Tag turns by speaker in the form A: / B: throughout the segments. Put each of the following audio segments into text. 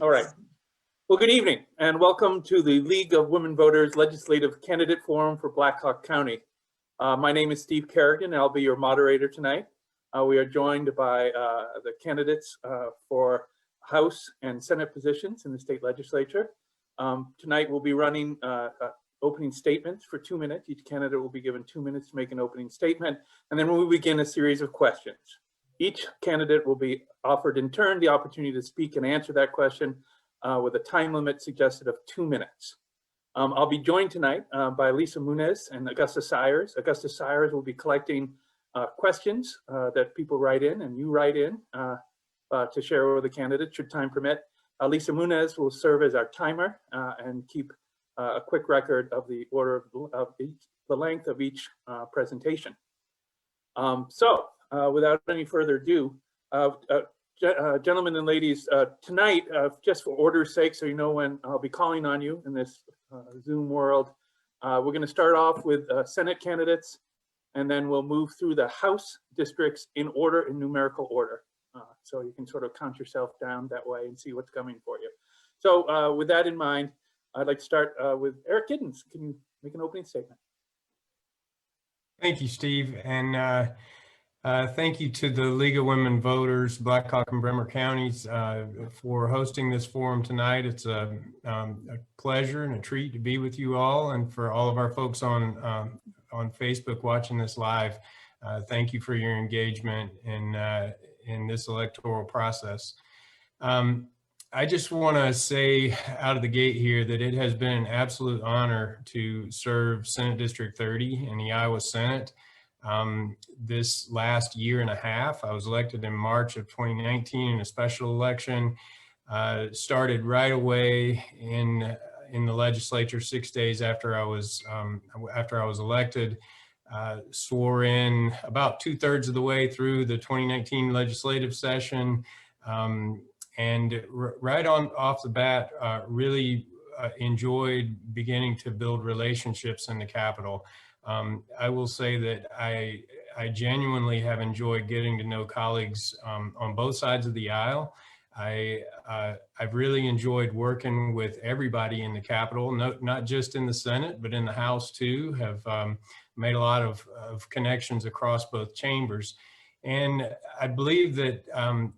A: All right. Well, good evening and welcome to the League of Women Voters Legislative Candidate Forum for Blackhawk County. My name is Steve Carignan and I'll be your moderator tonight. We are joined by the candidates for House and Senate positions in the state legislature. Tonight we'll be running opening statements for 2 minutes. Each candidate will be given 2 minutes to make an opening statement, and then we'll begin a series of questions. Each candidate will be offered in turn the opportunity to speak and answer that question with a time limit suggested of 2 minutes. I'll be joined tonight by Lisa Muniz and Augusta Sires. Augusta Sires will be collecting questions that people write in and you write in to share with the candidate should time permit. Lisa Muniz will serve as our timer and keep a quick record of the order of the length of each presentation. Without any further ado, gentlemen and ladies, tonight, just for order's sake, so you know when I'll be calling on you in this Zoom world, we're going to start off with Senate candidates, and then we'll move through the House districts in order, in numerical order. So you can sort of count yourself down that way and see what's coming for you. So with that in mind, I'd like to start with Eric Giddens. Can you make an opening statement?
B: Thank you, Steve. And thank you to the League of Women Voters, BlackHawk and Bremer counties for hosting this forum tonight. It's a pleasure and a treat to be with you all, and for all of our folks on Facebook watching this live. Thank you for your engagement in this electoral process. I just want to say out of the gate here that it has been an absolute honor to serve Senate District 30 in the Iowa Senate. This last year and a half, I was elected in March of 2019 in a special election. Started right away in the legislature 6 days after I was elected. Swore in about 2/3 of the way through the 2019 legislative session, and right off the bat, really enjoyed beginning to build relationships in the Capitol. I will say that I genuinely have enjoyed getting to know colleagues on both sides of the aisle. I've really enjoyed working with everybody in the Capitol, not just in the Senate, but in the House too. Have made a lot of connections across both chambers. And I believe that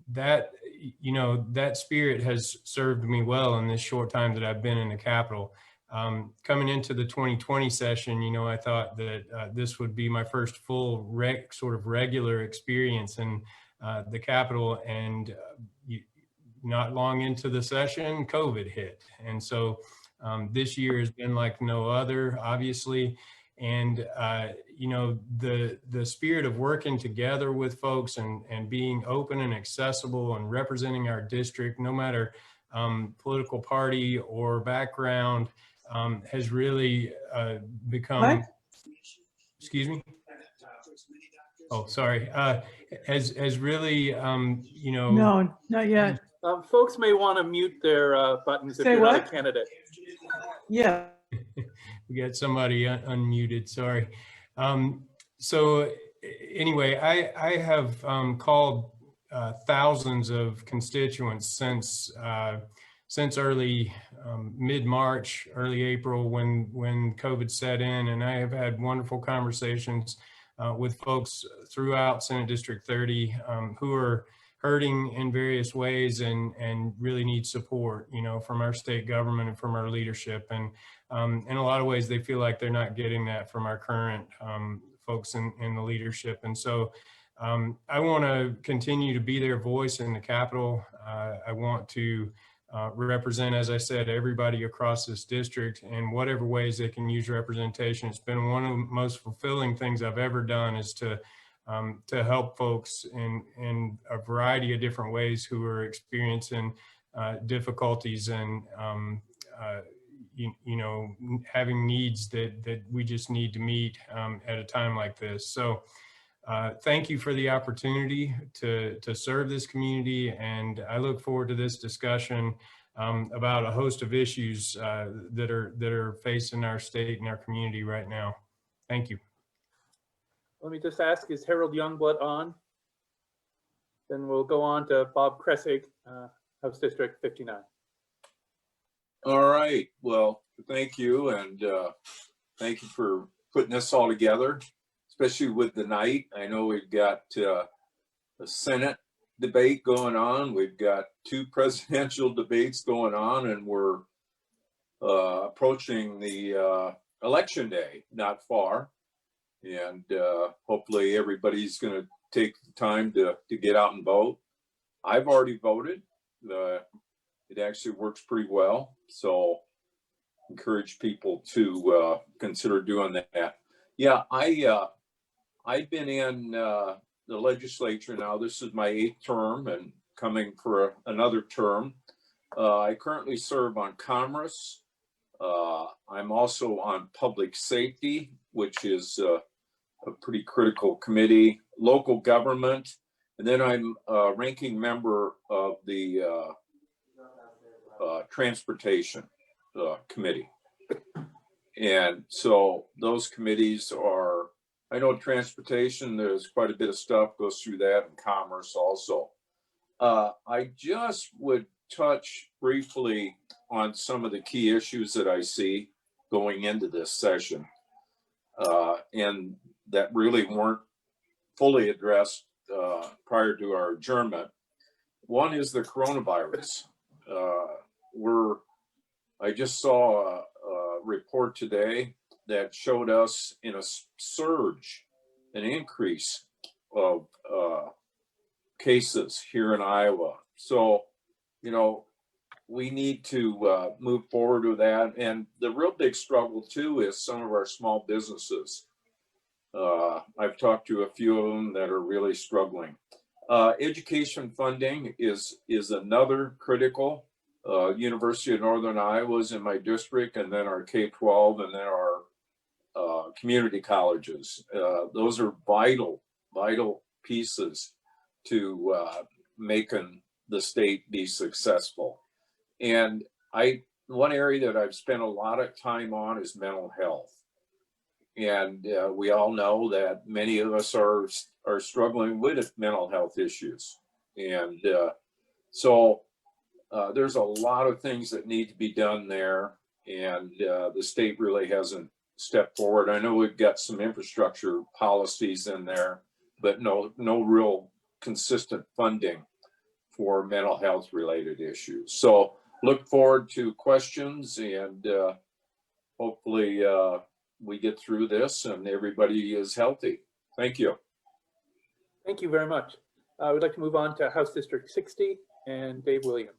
B: that spirit has served me well in this short time that I've been in the Capitol. Coming into the 2020 session, I thought that this would be my first full sort of regular experience in the Capitol, and not long into the session, COVID hit. And so this year has been like no other, obviously. And, the spirit of working together with folks and being open and accessible and representing our district, no matter political party or background, has really become, what? Excuse me? Oh, sorry. Has really,
C: No, not yet.
A: Folks may want to mute their buttons if you're not a candidate.
C: Yeah.
B: We got somebody unmuted, sorry. So anyway, I have called thousands of constituents since early mid-March, early April, when COVID set in, and I have had wonderful conversations with folks throughout Senate District 30 who are hurting in various ways and really need support, from our state government and from our leadership. And in a lot of ways, they feel like they're not getting that from our current folks in the leadership. And so I want to continue to be their voice in the Capitol. I want to represent, as I said, everybody across this district in whatever ways they can use representation. It's been one of the most fulfilling things I've ever done, is to help folks in a variety of different ways who are experiencing difficulties and having needs that we just need to meet at a time like this. So thank you for the opportunity to serve this community, and I look forward to this discussion about a host of issues that are facing our state and our community right now. Thank you.
A: Let me just ask, is Harold Youngblood on? Then we'll go on to Bob Kressig, House District 59.
D: All right. Well, thank you. And thank you for putting this all together, especially with the night. I know we've got a Senate debate going on. We've got 2 presidential debates going on, and we're approaching the election day, not far. And hopefully everybody's going to take the time to get out and vote. I've already voted. It actually works pretty well. So encourage people to consider doing that. Yeah, I've been in the legislature now. This is my 8th term and coming for another term. I currently serve on Commerce. I'm also on Public Safety, which is a pretty critical committee, local government, and then I'm a ranking member of the Transportation Committee. And so those committees are, I know transportation, there's quite a bit of stuff goes through that, and commerce also. I just would touch briefly on some of the key issues that I see going into this session, and that really weren't fully addressed prior to our adjournment. One is the coronavirus. I just saw a report today that showed us in a surge, an increase of cases here in Iowa. So, you know, we need to move forward with that. And the real big struggle too is some of our small businesses. I've talked to a few of them that are really struggling. Education funding is another critical. University of Northern Iowa is in my district, and then our K-12, and then our community colleges. Those are vital pieces to making the state be successful. And one area that I've spent a lot of time on is mental health. And we all know that many of us are struggling with mental health issues. And so there's a lot of things that need to be done there. And the state really hasn't stepped forward. I know we've got some infrastructure policies in there, but no real consistent funding for mental health related issues. So look forward to questions, and hopefully we get through this and everybody is healthy. Thank you.
A: Thank you very much. We'd like to move on to House District 60 and Dave Williams.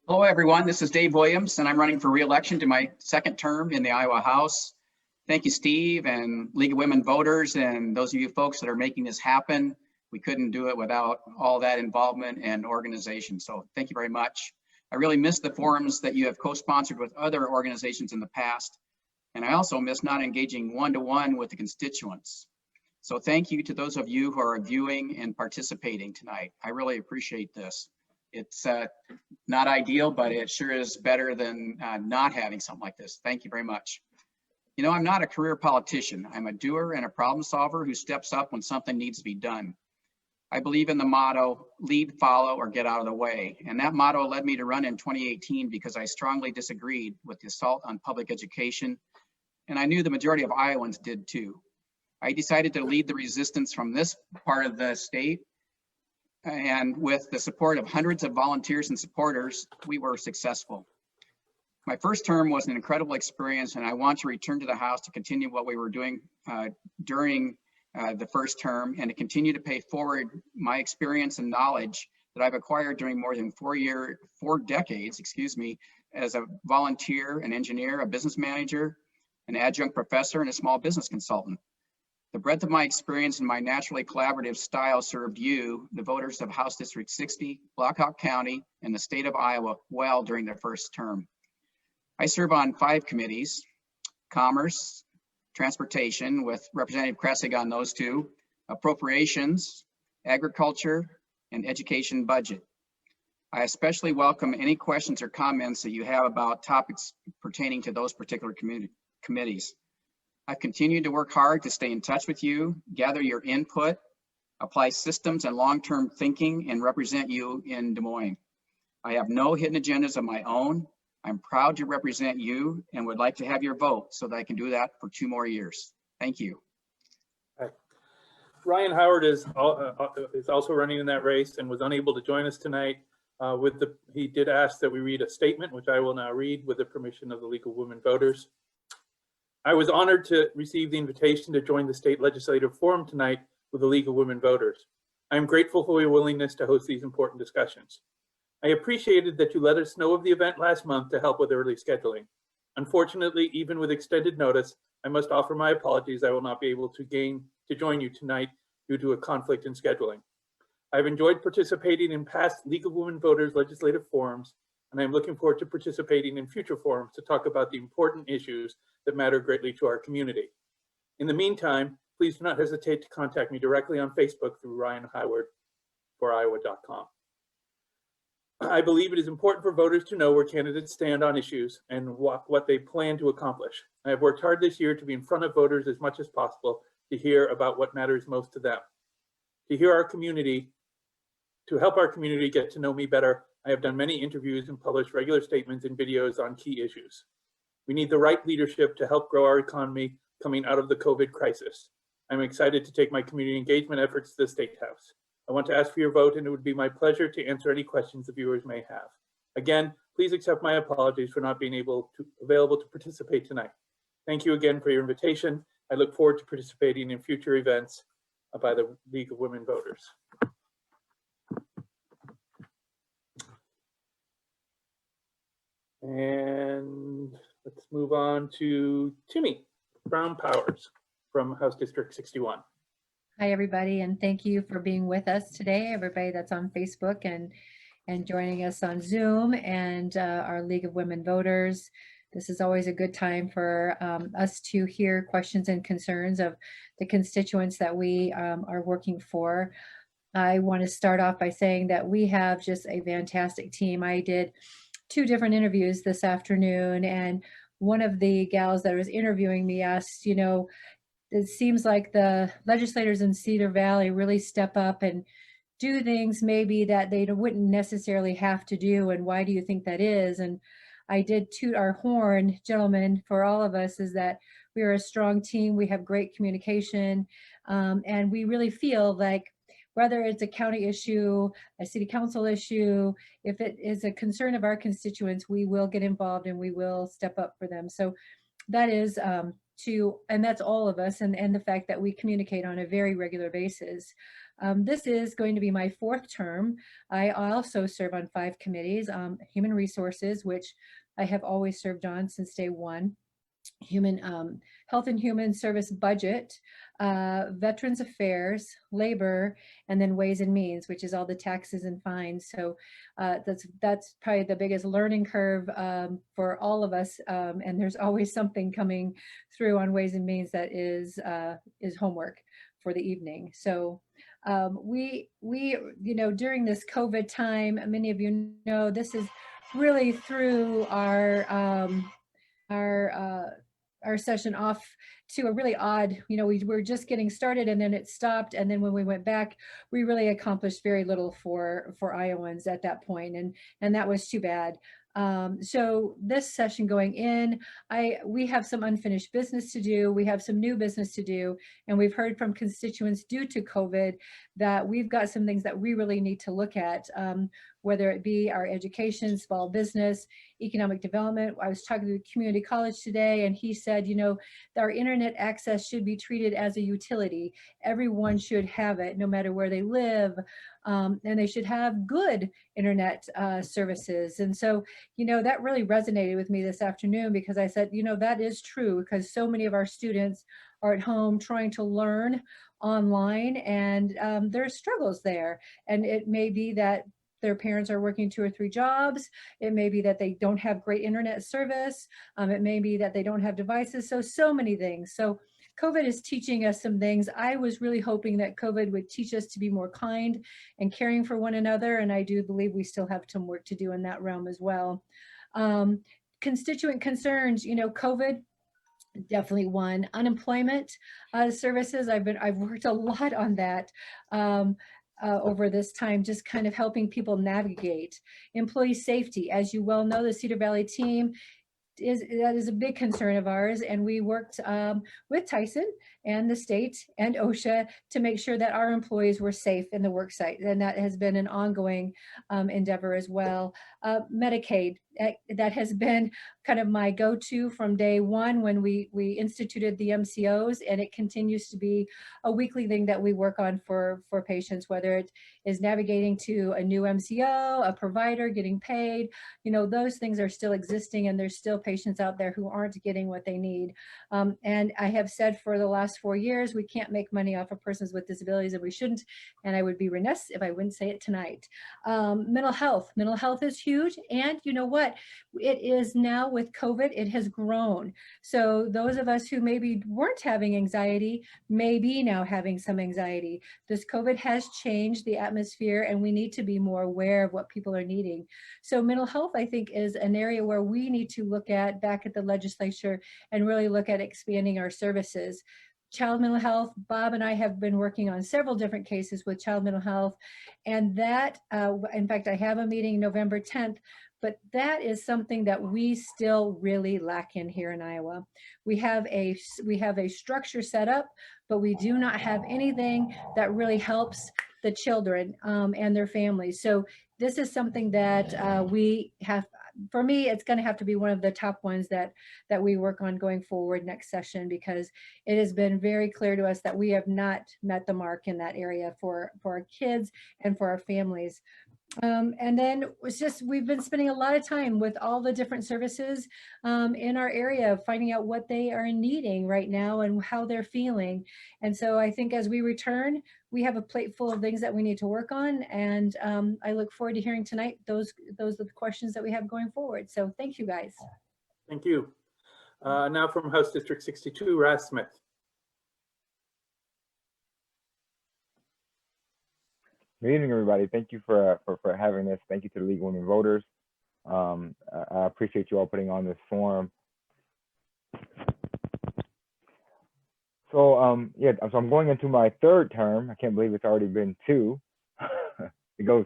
E: Hello, everyone. This is Dave Williams, and I'm running for re-election to my 2nd term in the Iowa House. Thank you, Steve, and League of Women Voters, and those of you folks that are making this happen. We couldn't do it without all that involvement and organization, so thank you very much. I really miss the forums that you have co-sponsored with other organizations in the past, and I also miss not engaging one-to-one with the constituents. So thank you to those of you who are viewing and participating tonight. I really appreciate this. It's not ideal, but it sure is better than not having something like this. Thank you very much. You know, I'm not a career politician. I'm a doer and a problem solver who steps up when something needs to be done. I believe in the motto, lead, follow, or get out of the way. And that motto led me to run in 2018 because I strongly disagreed with the assault on public education. And I knew the majority of Iowans did too. I decided to lead the resistance from this part of the state. And with the support of hundreds of volunteers and supporters, we were successful. My first term was an incredible experience, and I want to return to the House to continue what we were doing during the first term, and to continue to pay forward my experience and knowledge that I've acquired during more than 4 decades, as a volunteer, an engineer, a business manager, an adjunct professor, and a small business consultant. The breadth of my experience and my naturally collaborative style served you, the voters of House District 60, BlackHawk County, and the state of Iowa well during the first term. I serve on 5 committees: Commerce, Transportation, with Representative Kressig on those 2, Appropriations, Agriculture, and Education Budget. I especially welcome any questions or comments that you have about topics pertaining to those particular committees. I've continued to work hard to stay in touch with you, gather your input, apply systems and long-term thinking, and represent you in Des Moines. I have no hidden agendas of my own. I'm proud to represent you and would like to have your vote so that I can do that for 2 more years. Thank you.
A: Ryan Howard is also running in that race and was unable to join us tonight. He did ask that we read a statement, which I will now read with the permission of the League of Women Voters. I was honored to receive the invitation to join the state legislative forum tonight with the League of Women Voters. I am grateful for your willingness to host these important discussions. I appreciated that you let us know of the event last month to help with early scheduling. Unfortunately, even with extended notice, I must offer my apologies. I will not be able to join you tonight due to a conflict in scheduling. I've enjoyed participating in past League of Women Voters legislative forums, and I'm looking forward to participating in future forums to talk about the important issues that matter greatly to our community. In the meantime, please do not hesitate to contact me directly on Facebook through Ryan Howard for Iowa.com. I believe it is important for voters to know where candidates stand on issues and what they plan to accomplish. I have worked hard this year to be in front of voters as much as possible to hear about what matters most to them. To help our community get to know me better, I have done many interviews and published regular statements and videos on key issues. We need the right leadership to help grow our economy coming out of the COVID crisis. I'm excited to take my community engagement efforts to the State House. I want to ask for your vote, and it would be my pleasure to answer any questions the viewers may have. Again, please accept my apologies for not being available to participate tonight. Thank you again for your invitation. I look forward to participating in future events by the League of Women Voters. And let's move on to Timi Brown-Powers from House District 61.
F: Hi, everybody, and thank you for being with us today, everybody that's on Facebook and joining us on Zoom, and our League of Women Voters. This is always a good time for us to hear questions and concerns of the constituents that we are working for. I want to start off by saying that we have just a fantastic team. I did 2 different interviews this afternoon, and one of the gals that was interviewing me asked, you know, it seems like the legislators in Cedar Valley really step up and do things maybe that they wouldn't necessarily have to do. And why do you think that is? And I did toot our horn, gentlemen, for all of us, is that we are a strong team. We have great communication. And we really feel like whether it's a county issue, a city council issue, if it is a concern of our constituents, we will get involved and we will step up for them. So that is and that's all of us, and the fact that we communicate on a very regular basis. This is going to be my 4th term. I also serve on 5 committees, Human Resources, which I have always served on since day one, Health and Human Service Budget, Veterans Affairs, Labor, and then Ways and Means, which is all the taxes and fines. So that's probably the biggest learning curve for all of us. And there's always something coming through on Ways and Means that is homework for the evening. So we during this COVID time, many of you know, this is really threw our session off to a really odd, we were just getting started and then it stopped. And then when we went back, we really accomplished very little for Iowans at that point. And that was too bad. So this session going in, we have some unfinished business to do. We have some new business to do. And we've heard from constituents due to COVID that we've got some things that we really need to look at, whether it be our education, small business, economic development. I was talking to the community college today, and he said, our internet access should be treated as a utility. Everyone should have it, no matter where they live, and they should have good internet services. And so, that really resonated with me this afternoon, because I said, that is true, because so many of our students are at home trying to learn online, and there's struggles there. And it may be that their parents are working 2 or 3 jobs. It may be that they don't have great internet service. It may be that they don't have devices. So many things. So COVID is teaching us some things. I was really hoping that COVID would teach us to be more kind and caring for one another. And I do believe we still have some work to do in that realm as well. Constituent concerns, COVID, definitely one. Unemployment services, I've worked a lot on that. over this time, just kind of helping people navigate. Employee safety, as you well know, the Cedar Valley team that is a big concern of ours, and we worked with Tyson and the state and OSHA to make sure that our employees were safe in the work site, and that has been an ongoing endeavor as well. Medicaid, that has been kind of my go-to from day one when we instituted the MCOs, and it continues to be a weekly thing that we work on for patients, whether it is navigating to a new MCO, a provider, getting paid. You know, those things are still existing, and there's still patients out there who aren't getting what they need. And I have said for the last 4 years, we can't make money off of persons with disabilities, and we shouldn't. And I would be remiss if I wouldn't say it tonight. Mental health is huge. And you know what? It is now with COVID, it has grown. So those of us who maybe weren't having anxiety may be now having some anxiety. This COVID has changed the atmosphere, and we need to be more aware of what people are needing. So mental health, I think, is an area where we need to look at back at the legislature and really look at expanding our services. Child mental health, Bob and I have been working on several different cases with child mental health. And that, in fact, I have a meeting November 10th, but that is something that we still really lack in here in Iowa. We have a structure set up, but we do not have anything that really helps the children and their families. So this is something that we have. For me, it's going to have to be one of the top ones that we work on going forward next session, because it has been very clear to us that we have not met the mark in that area for our kids and for our families. And then it's just, we've been spending a lot of time with all the different services in our area, finding out what they are needing right now and how they're feeling. And so I think as we return, we have a plate full of things that we need to work on. And I look forward to hearing tonight those are the questions that we have going forward. So thank you, guys.
A: Thank you. Now from House District 62, Raz Smith.
G: Good evening, everybody. Thank you for having this. Thank you to the League of Women Voters. I appreciate you all putting on this forum. So yeah, so I'm going into my third term. I can't believe it's already been 2. It goes.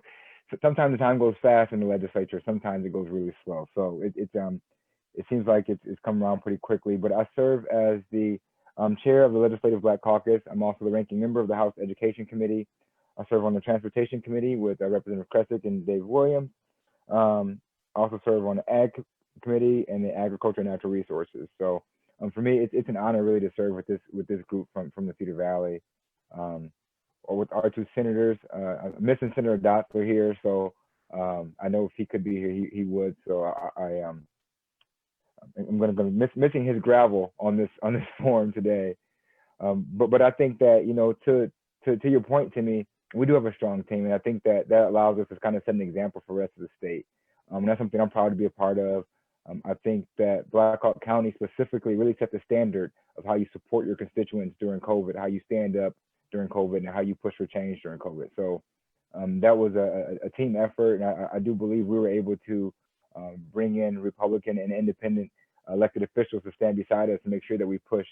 G: Sometimes the time goes fast in the legislature. Sometimes it goes really slow. So it seems like it's come around pretty quickly. But I serve as the chair of the Legislative Black Caucus. I'm also the ranking member of the House Education Committee. I serve on the Transportation Committee with Representative Kressig and Dave Williams. I also serve on the Ag Committee and the Agriculture and Natural Resources. So for me, it's an honor really to serve with this group from the Cedar Valley, or with our 2 senators. I'm missing Senator Dotzler here, so I know if he could be here, he would. So I'm going to be missing his gravel on this forum today. But I think that, you know, to your point, Timi, we do have a strong team, and I think that allows us to kind of set an example for the rest of the state. And that's something I'm proud to be a part of. I think that Blackhawk County specifically really set the standard of how you support your constituents during COVID, how you stand up during COVID, and how you push for change during COVID. So that was a team effort, and I do believe we were able to bring in Republican and independent elected officials to stand beside us to make sure that we push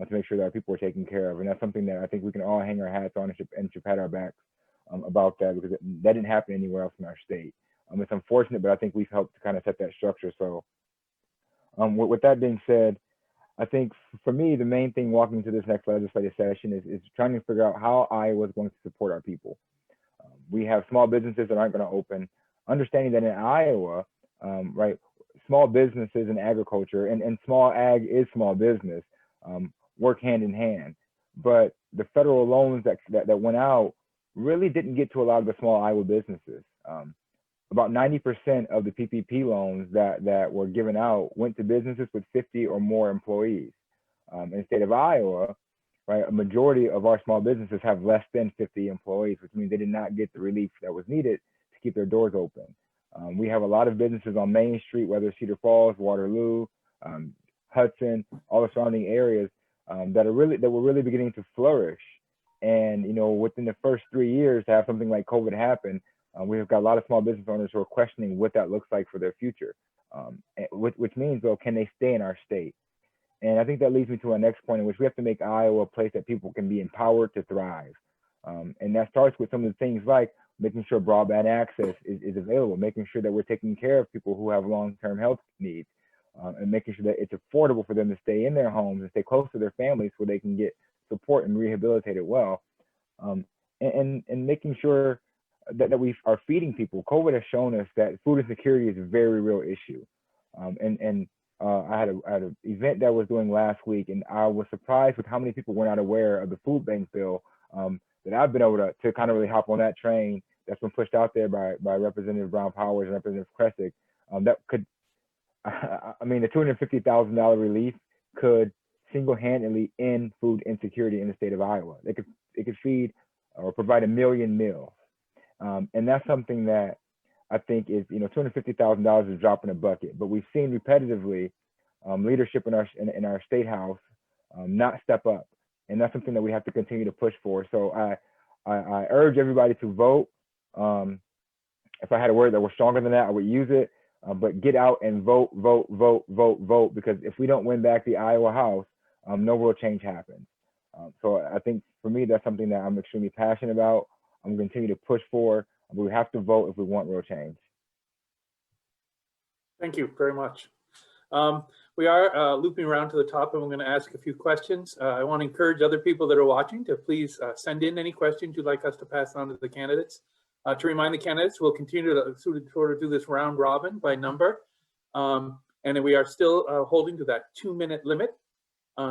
G: to make sure that our people are taken care of. And that's something that I think we can all hang our hats on and should pat our backs about that, because that didn't happen anywhere else in our state. It's unfortunate, but I think we've helped to kind of set that structure. So with that being said, I think for me, the main thing walking into this next legislative session is trying to figure out how Iowa is going to support our people. We have small businesses that aren't going to open, understanding that in Iowa, right, small businesses and agriculture and small ag is small business, work hand in hand. But the federal loans that went out really didn't get to a lot of the small Iowa businesses. About 90% of the PPP loans that were given out went to businesses with 50 or more employees. In the state of Iowa, right, a majority of our small businesses have less than 50 employees, which means they did not get the relief that was needed to keep their doors open. We have a lot of businesses on Main Street, whether Cedar Falls, Waterloo, Hudson, all the surrounding areas that were really beginning to flourish. And you know, within the first 3 years to have something like COVID happen, we've got a lot of small business owners who are questioning what that looks like for their future, which means, well, can they stay in our state? And I think that leads me to our next point, in which we have to make Iowa a place that people can be empowered to thrive. And that starts with some of the things like making sure broadband access is available, making sure that we're taking care of people who have long-term health needs, and making sure that it's affordable for them to stay in their homes and stay close to their families so they can get support and rehabilitated well. And making sure that we are feeding people. COVID has shown us that food insecurity is a very real issue. I had an event that I was doing last week, and I was surprised with how many people were not aware of the food bank bill, that I've been able to kind of really hop on that train that's been pushed out there by Representative Brown Powers and Representative Kressig. That could, I mean, the $250,000 relief could single-handedly end food insecurity in the state of Iowa. It could feed or provide 1 million meals. And that's something that I think is, $250,000 is a drop in a bucket, but we've seen repetitively leadership in our state house not step up. And that's something that we have to continue to push for. So I urge everybody to vote. If I had a word that was stronger than that, I would use it. But get out and vote, vote, vote, vote, vote, because if we don't win back the Iowa House, no real change happens. So I think for me, that's something that I'm extremely passionate about. I'm going to continue to push for, but we have to vote if we want real change.
A: Thank you very much. We are looping around to the top, and we're going to ask a few questions. I want to encourage other people that are watching to please send in any questions you'd like us to pass on to the candidates. To remind the candidates, we'll continue to sort of do this round robin by number. And then we are still holding to that 2-minute limit.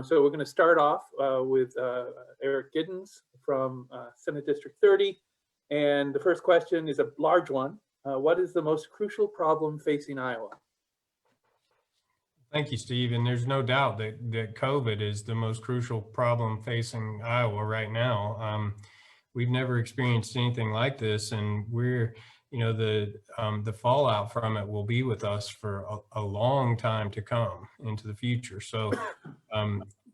A: So we're going to start off with Eric Giddens from Senate District 30. And the first question is a large one. What is the most crucial problem facing Iowa?
B: Thank you, Steve. And there's no doubt that COVID is the most crucial problem facing Iowa right now. We've never experienced anything like this, and we're, the fallout from it will be with us for a long time to come into the future. So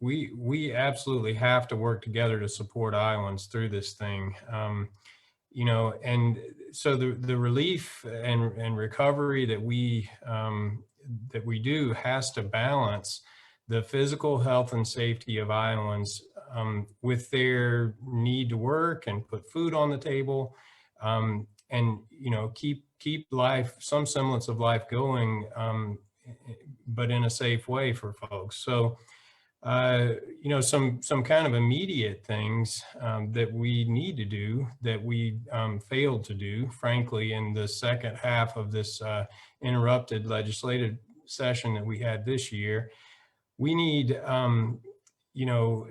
B: we absolutely have to work together to support Iowans through this thing. And so the relief and recovery that we do has to balance the physical health and safety of Iowans with their need to work and put food on the table, and keep life, some semblance of life going, but in a safe way for folks. So some kind of immediate things that we need to do that we failed to do, frankly, in the second half of this interrupted legislative session that we had this year. We need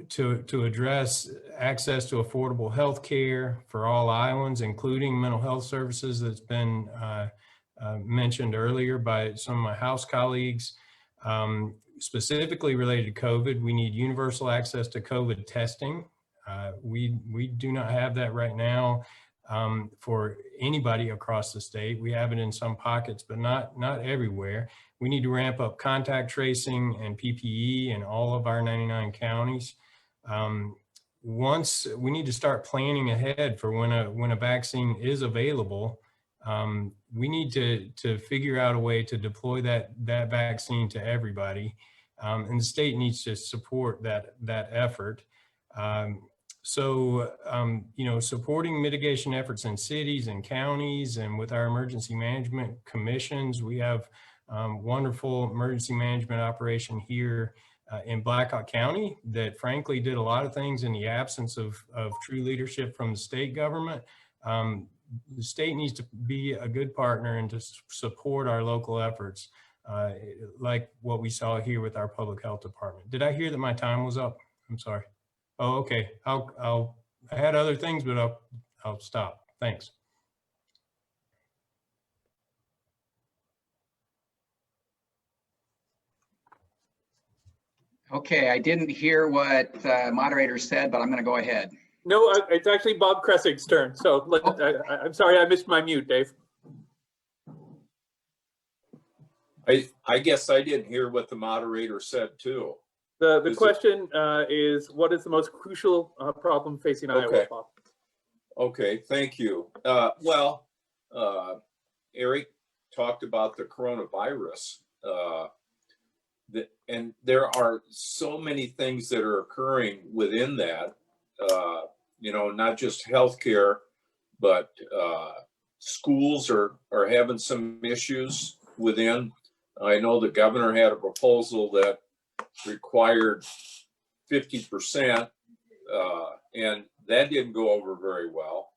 B: to address access to affordable health care for all Iowans, including mental health services that's been mentioned earlier by some of my House colleagues. Specifically related to COVID, we need universal access to COVID testing. We do not have that right now for anybody across the state. We have it in some pockets, but not everywhere. We need to ramp up contact tracing and PPE in all of our 99 counties. Once we need to start planning ahead for when a vaccine is available. We need to figure out a way to deploy that vaccine to everybody, and the state needs to support that effort. Supporting mitigation efforts in cities and counties, and with our emergency management commissions, we have wonderful emergency management operation here in BlackHawk County that frankly did a lot of things in the absence of true leadership from the state government. The state needs to be a good partner and to support our local efforts, like what we saw here with our public health department. Did I hear that my time was up? I'm sorry. Oh, okay. I had other things, but I'll stop. Thanks.
E: Okay, I didn't hear what the moderator said, but I'm going to go ahead.
A: No, it's actually Bob Kressig's turn. So I'm sorry, I missed my mute, Dave.
D: I guess I didn't hear what the moderator said too.
A: The question is, what is the most crucial problem facing Iowa, Bob?
D: Okay, thank you. Eric talked about the coronavirus. And there are so many things that are occurring within that. not just healthcare, but schools are having some issues within. I know the governor had a proposal that required 50%, and that didn't go over very well.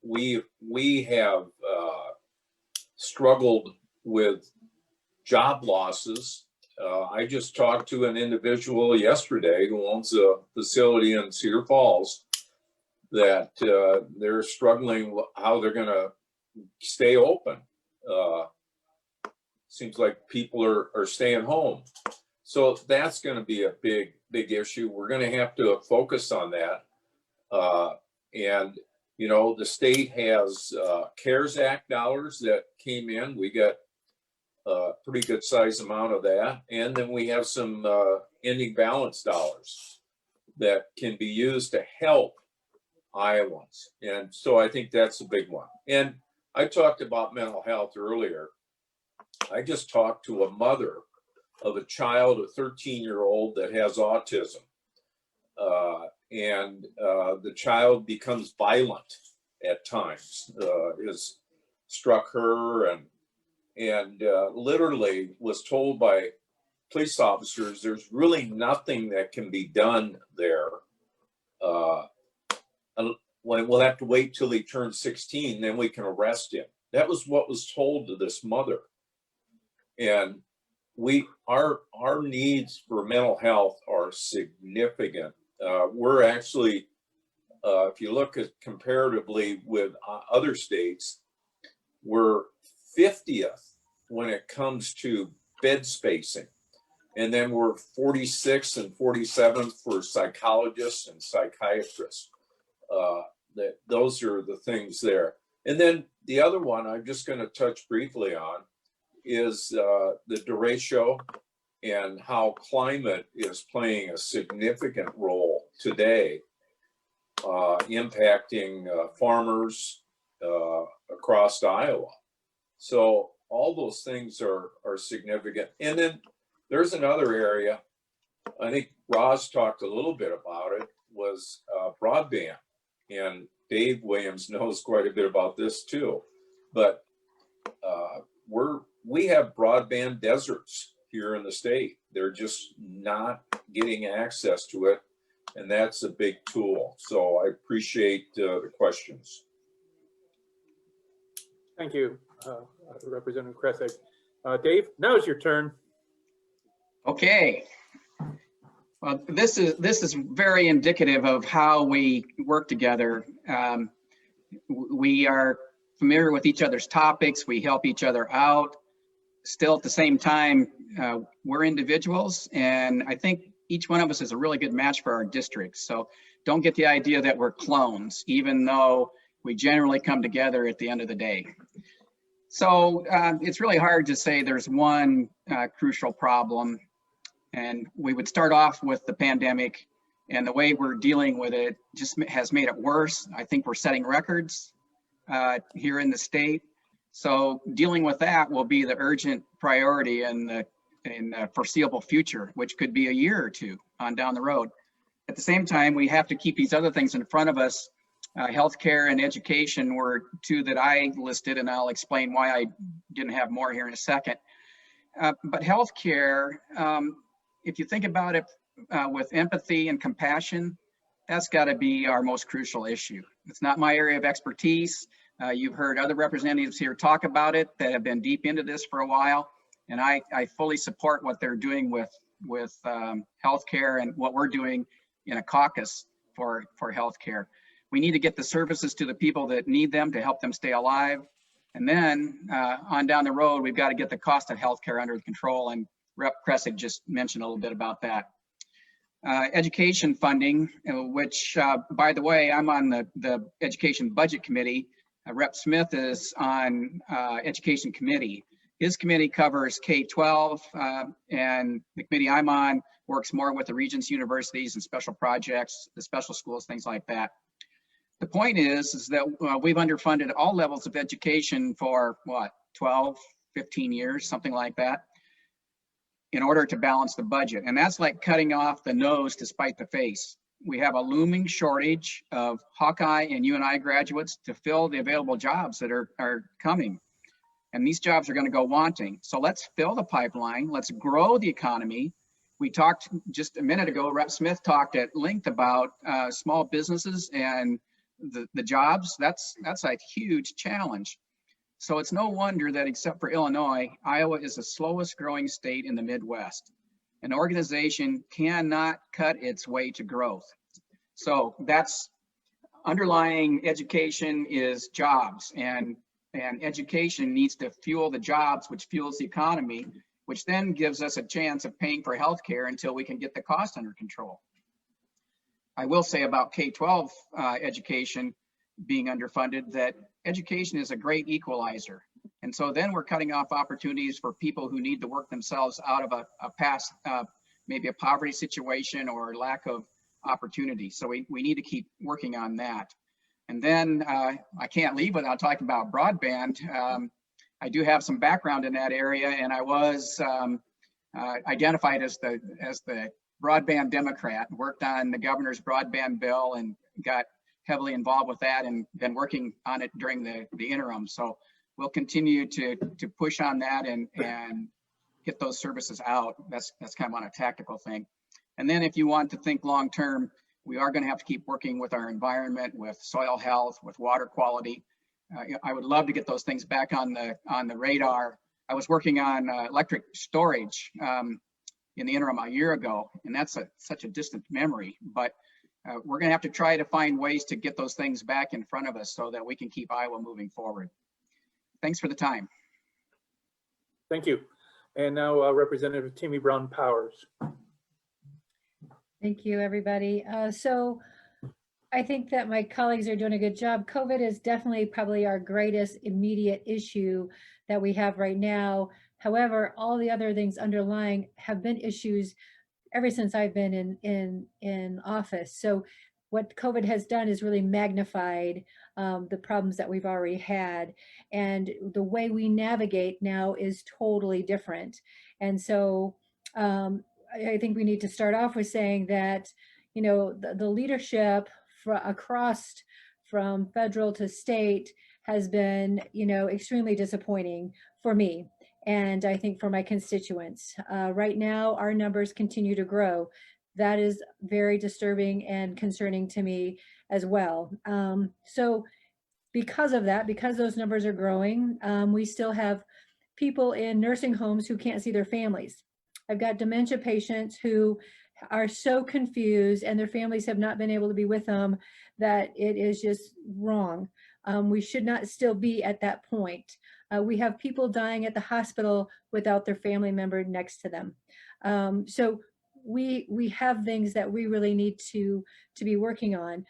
D: We have struggled with job losses. I just talked to an individual yesterday who owns a facility in Cedar Falls that they're struggling how they're going to stay open. Seems like people are staying home. So that's going to be a big issue. We're going to have to focus on that. And, the state has CARES Act dollars that came in. We got a pretty good size amount of that. And then we have some ending balance dollars that can be used to help Iowans. And so I think that's a big one. And I talked about mental health earlier. I just talked to a mother of a child, a 13-year-old that has autism. And the child becomes violent at times, has struck her and literally was told by police officers, there's really nothing that can be done there. We'll have to wait till he turns 16, then we can arrest him. That was what was told to this mother. And our needs for mental health are significant. We're actually, if you look at comparatively with other states, we're 50th when it comes to bed spacing. And then we're 46th and 47th for psychologists and psychiatrists. Those are the things there. And then the other one I'm just going to touch briefly on is the derecho and how climate is playing a significant role today, impacting farmers across Iowa. So all those things are significant. And then there's another area, I think Roz talked a little bit about it, was broadband. And Dave Williams knows quite a bit about this too. But we have broadband deserts here in the state. They're just not getting access to it. And that's a big tool. So I appreciate the questions.
A: Thank you, Representative Kressig. Dave, now is your turn.
E: Okay. Well, this is very indicative of how we work together. We are familiar with each other's topics. We help each other out. Still, at the same time, we're individuals, and I think each one of us is a really good match for our district. So don't get the idea that we're clones, even though we generally come together at the end of the day. So it's really hard to say there's one crucial problem. And we would start off with the pandemic, and the way we're dealing with it just has made it worse. I think we're setting records here in the state. So dealing with that will be the urgent priority in the foreseeable future, which could be a year or two on down the road. At the same time, we have to keep these other things in front of us. Healthcare and education were two that I listed, and I'll explain why I didn't have more here in a second. But healthcare, if you think about it with empathy and compassion, that's got to be our most crucial issue. It's not my area of expertise. You've heard other representatives here talk about it that have been deep into this for a while, and I fully support what they're doing with healthcare and what we're doing in a caucus for healthcare. We need to get the services to the people that need them to help them stay alive. And then on down the road, we've got to get the cost of healthcare under control. And Rep. Kressig just mentioned a little bit about that. Education funding, which, by the way, I'm on the Education Budget Committee. Rep. Smith is on Education Committee. His committee covers K-12, and the committee I'm on works more with the Regents universities and special projects, the special schools, things like that. The point is that we've underfunded all levels of education for what, 12, 15 years, something like that, in order to balance the budget. And that's like cutting off the nose to spite the face. we have a looming shortage of Hawkeye and UNI graduates to fill the available jobs that are coming. And these jobs are going to go wanting. So let's fill the pipeline. Let's grow the economy. We talked just a minute ago, Rep. Smith talked at length about small businesses and the jobs. That's a huge challenge. So it's no wonder that except for Illinois, Iowa is the slowest growing state in the Midwest. An organization cannot cut its way to growth. So that's underlying education is jobs, and education needs to fuel the jobs, which fuels the economy, which then gives us a chance of paying for healthcare until we can get the cost under control. I will say about K-12 education being underfunded that education is a great equalizer. And so then we're cutting off opportunities for people who need to work themselves out of a past, maybe a poverty situation or lack of opportunity. So we need to keep working on that. And then I can't leave without talking about broadband. I do have some background in that area, and I was identified as the broadband Democrat, worked on the governor's broadband bill and got heavily involved with that and been working on it during the interim. So we'll continue to push on that and get those services out. That's kind of on a tactical thing. And then if you want to think long-term, we are going to have to keep working with our environment, with soil health, with water quality. I would love to get those things back on the radar. I was working on electric storage in the interim a year ago, and that's such a distant memory, but we're going to have to try to find ways to get those things back in front of us so that we can keep Iowa moving forward. Thanks for the time.
A: Thank you. And now Representative Timi Brown-Powers.
F: Thank you, everybody. So I think that my colleagues are doing a good job. COVID is definitely probably our greatest immediate issue that we have right now. However, all the other things underlying have been issues ever since I've been in office. So what COVID has done is really magnified the problems that we've already had. And the way we navigate now is totally different. And so I think we need to start off with saying that, you know, the leadership across from federal to state has been, you know, extremely disappointing for me. And I think for my constituents. Right now, our numbers continue to grow. That is very disturbing and concerning to me as well. So because of that, because those numbers are growing, we still have people in nursing homes who can't see their families. I've got dementia patients who are so confused and their families have not been able to be with them that it is just wrong. We should not still be at that point. We have people dying at the hospital without their family member next to them. So we have things that we really need to be working on.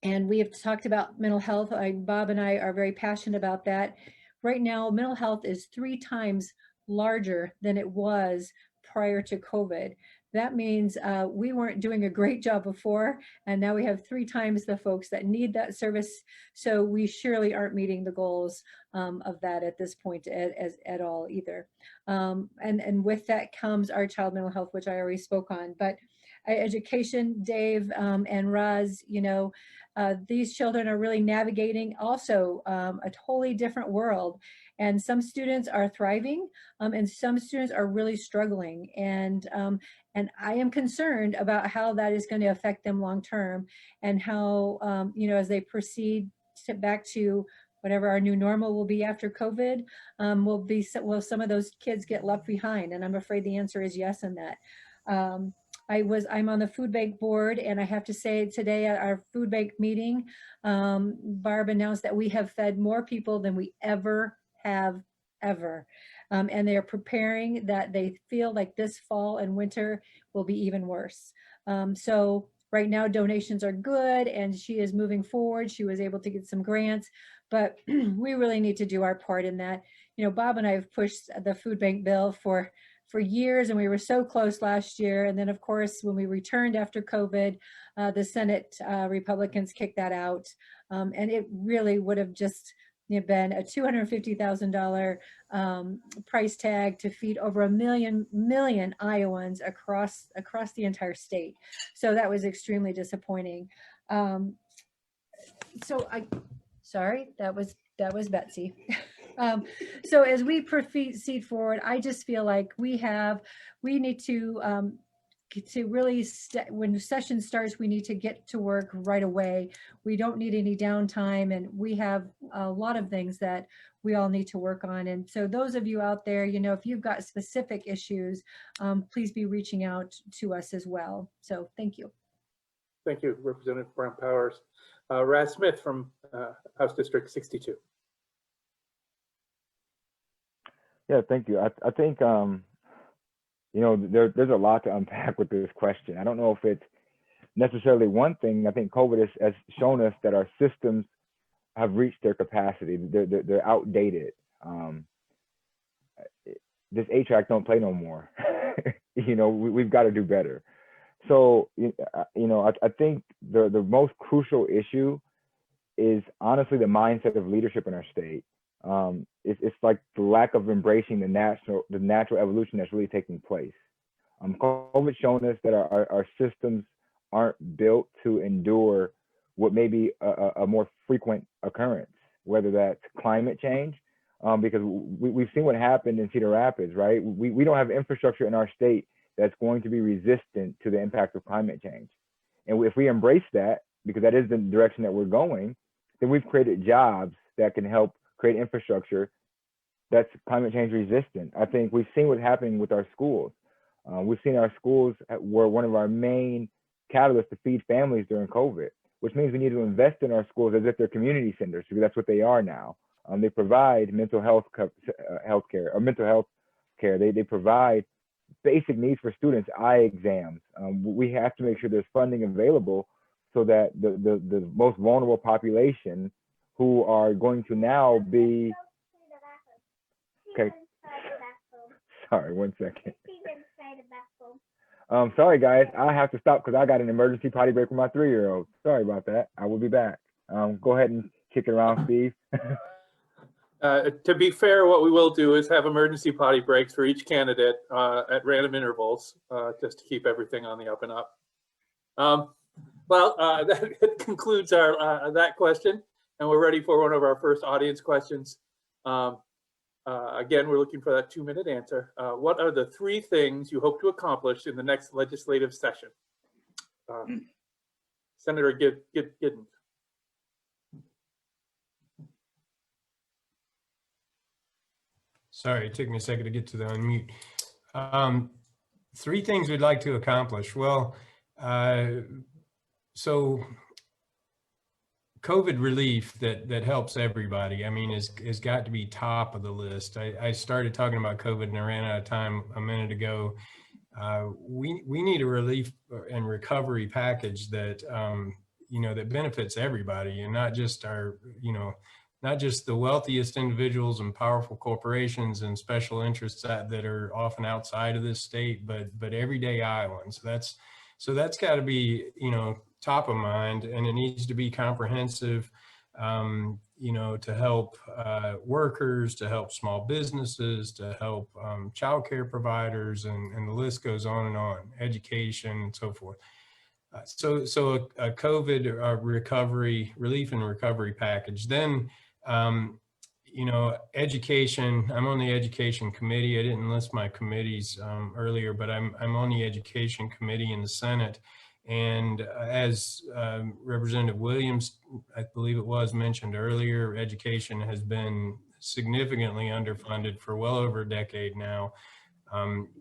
F: And we have talked about mental health. Bob and I are very passionate about that. Right now, mental health is 3 times larger than it was prior to COVID. That means we weren't doing a great job before, and now we have 3 times the folks that need that service. So we surely aren't meeting the goals of that at this point at all either. And with that comes our child mental health, which I already spoke on. But education, Dave and Roz, you know, these children are really navigating also a totally different world. And some students are thriving and some students are really struggling. And I am concerned about how that is going to affect them long term and how, you know, as they proceed back to whatever our new normal will be after COVID, will some of those kids get left behind? And I'm afraid the answer is yes in that. I'm on the food bank board, and I have to say today at our food bank meeting, Barb announced that we have fed more people than we ever have ever. And they are preparing that they feel like this fall and winter will be even worse. So right now donations are good and she is moving forward. She was able to get some grants, but we really need to do our part in that. You know, Bob and I have pushed the food bank bill for years, and we were so close last year. And then of course, when we returned after COVID, the Senate Republicans kicked that out. And it really would have just been a $250,000 price tag to feed over a million Iowans across the entire state. So that was extremely disappointing. Sorry, that was Betsy. So as we proceed forward, I just feel like we need to really, when session starts, we need to get to work right away. We don't need any downtime, and we have a lot of things that we all need to work on. And so those of you out there, if you've got specific issues, please be reaching out to us as well. So thank you.
A: Thank you, Representative Brown Powers. Raz Smith from House District 62.
G: Yeah, thank you. I think, there's a lot to unpack with this question. I don't know if it's necessarily one thing. I think COVID has shown us that our systems have reached their capacity. They're outdated. This HVAC don't play no more. We've got to do better. So, I think the most crucial issue is honestly the mindset of leadership in our state. It's like the lack of embracing the natural evolution that's really taking place. COVID's shown us that our systems aren't built to endure what may be a more frequent occurrence, whether that's climate change, because we've seen what happened in Cedar Rapids, right? We don't have infrastructure in our state that's going to be resistant to the impact of climate change. And if we embrace that, because that is the direction that we're going, then we've created jobs that can help create infrastructure that's climate change resistant. I think we've seen what's happening with our schools. We've seen our schools were one of our main catalysts to feed families during COVID, which means we need to invest in our schools as if they're community centers, because that's what they are now. They provide mental health care, or mental health care. They provide basic needs for students, eye exams. We have to make sure there's funding available so that the most vulnerable population who are going to now be, okay, sorry, 1 second. Sorry guys, I have to stop because I got an emergency potty break with my 3-year-old. Sorry about that. I will be back. Go ahead and kick it around, Steve.
A: To be fair, what we will do is have emergency potty breaks for each candidate at random intervals, just to keep everything on the up and up. That concludes our that question, and we're ready for one of our first audience questions. Again, we're looking for that 2-minute answer. What are the 3 things you hope to accomplish in the next legislative session? Senator Giddens.
B: Sorry, it took me a second to get to the unmute. 3 things we'd like to accomplish. Well, so COVID relief that helps everybody, I mean, has got to be top of the list. I started talking about COVID and I ran out of time a minute ago. We need a relief and recovery package that, that benefits everybody, and not just not just the wealthiest individuals and powerful corporations and special interests that are often outside of this state, but everyday Iowans. So that's got to be, top of mind, and it needs to be comprehensive, to help workers, to help small businesses, to help childcare providers, and the list goes on and on, education and so forth. So a COVID recovery, relief and recovery package. Then, education, I'm on the education committee. I didn't list my committees earlier, but I'm on the education committee in the Senate. And as Representative Williams, I believe it was, mentioned earlier, education has been significantly underfunded for well over a decade now.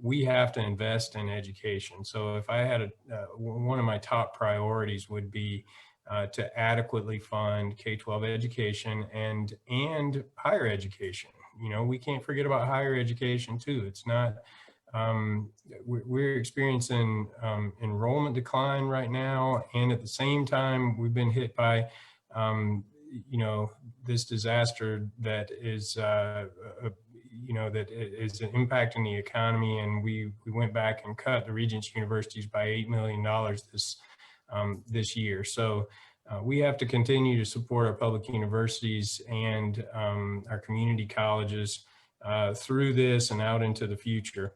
B: We have to invest in education. So if I had one of my top priorities would be to adequately fund K-12 education and higher education. We can't forget about higher education too. It's not, we're experiencing enrollment decline right now, and at the same time we've been hit by this disaster that is that is impacting the economy, and we went back and cut the Regents universities by $8 million this year. So we have to continue to support our public universities and our community colleges through this and out into the future.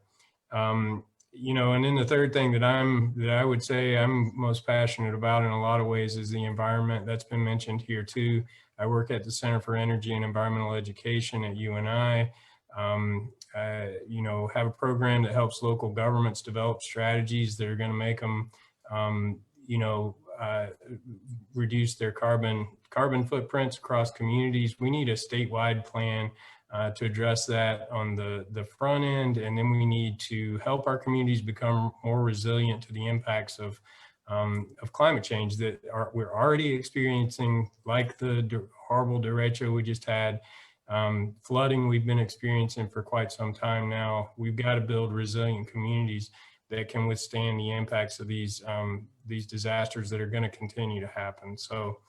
B: You know, and then the third thing that I would say I'm most passionate about in a lot of ways is the environment. That's been mentioned here too. I work at the Center for Energy and Environmental Education at UNI. You know, have a program that helps local governments develop strategies that are going to make them, you know, reduce their carbon footprints across communities. We need a statewide plan to address that on the front end, and then we need to help our communities become more resilient to the impacts of climate change that we're already experiencing, like the horrible derecho we just had, flooding we've been experiencing for quite some time now. We've got to build resilient communities that can withstand the impacts of these disasters that are going to continue to happen. So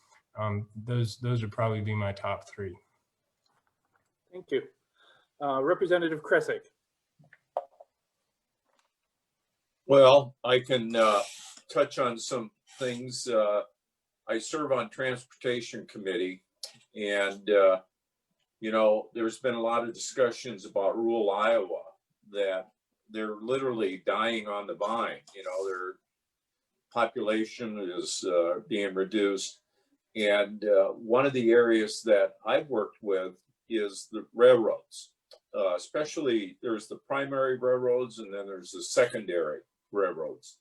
B: those would probably be my top three.
A: Thank you. Representative Kressig.
D: Well, I can touch on some things. I serve on Transportation Committee, and you know, there's been a lot of discussions about rural Iowa that they're literally dying on the vine. You know, their population is being reduced. And one of the areas that I've worked with is the railroads, especially there's the primary railroads and then there's the secondary railroads.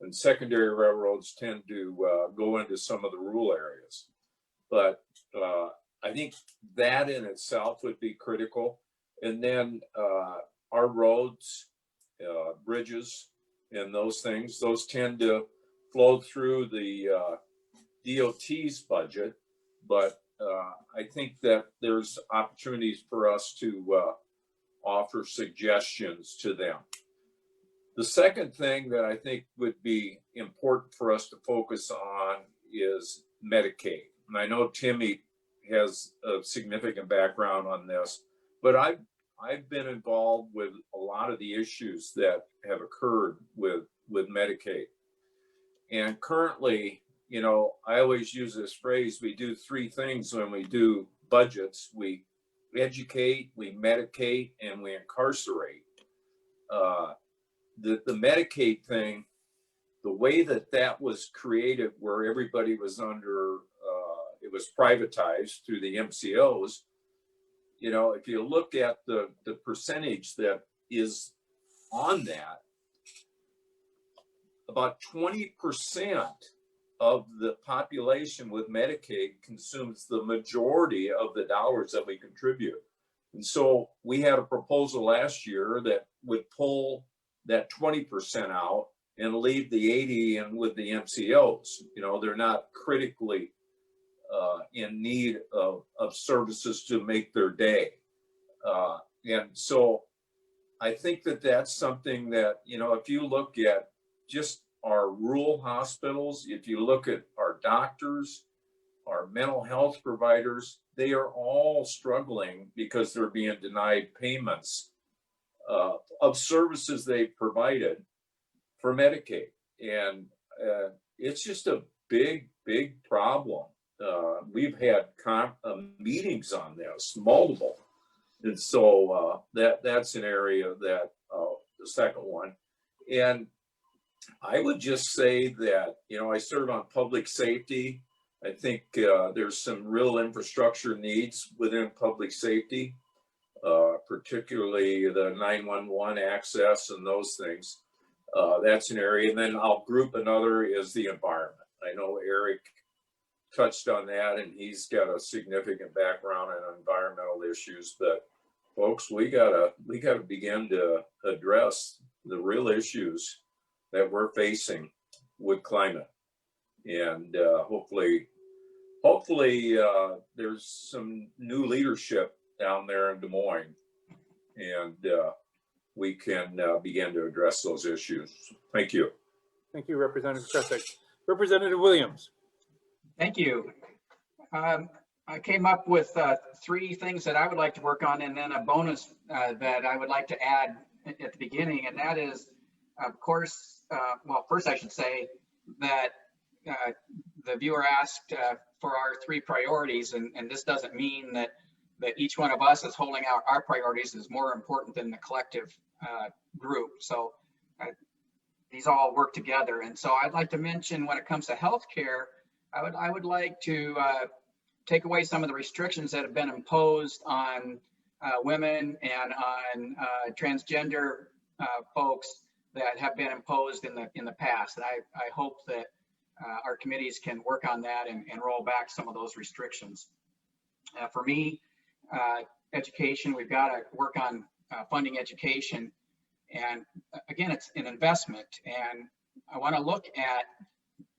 D: And secondary railroads tend to go into some of the rural areas. But I think that in itself would be critical. And then our roads, bridges, and those things, those tend to flow through the DOT's budget. But I think that there's opportunities for us to offer suggestions to them. The second thing that I think would be important for us to focus on is Medicaid. And I know Timi has a significant background on this, but I've been involved with a lot of the issues that have occurred with Medicaid. And currently, you know, I always use this phrase, we do three things when we do budgets. We educate, we medicate, and we incarcerate. The Medicaid thing, the way that was created, where everybody was under, it was privatized through the MCOs. You know, if you look at the percentage that is on that, about 20% of the population with Medicaid consumes the majority of the dollars that we contribute. And so we had a proposal last year that would pull that 20% out and leave the 80 in with the MCOs. You know, they're not critically in need of services to make their day. And so I think that that's something that, you know, if you look at just our rural hospitals, if you look at our doctors, our mental health providers, they are all struggling because they're being denied payments of services they provided for Medicaid. And it's just a big problem. We've had meetings on this, multiple. And so that's an area that, the second one. And I would just say that, you know, I serve on public safety. I think there's some real infrastructure needs within public safety, particularly the 911 access and those things. That's an area. And then I'll group another is the environment. I know Eric touched on that, and he's got a significant background in environmental issues. But folks, we gotta begin to address the real issues that we're facing with climate. And hopefully there's some new leadership down there in Des Moines, and we can begin to address those issues. Thank you.
A: Thank you, Representative Kressig. Representative Williams.
E: Thank you. I came up with three things that I would like to work on, and then a bonus that I would like to add at the beginning, and that is, of course, well, first I should say that the viewer asked for our 3 priorities, and this doesn't mean that each one of us is holding out our priorities is more important than the collective group. So these all work together. And so I'd like to mention, when it comes to healthcare, I would like to take away some of the restrictions that have been imposed on women and on transgender folks that have been imposed in the past. And I hope that our committees can work on that and roll back some of those restrictions. For me, education, we've got to work on funding education. And again, it's an investment. And I want to look at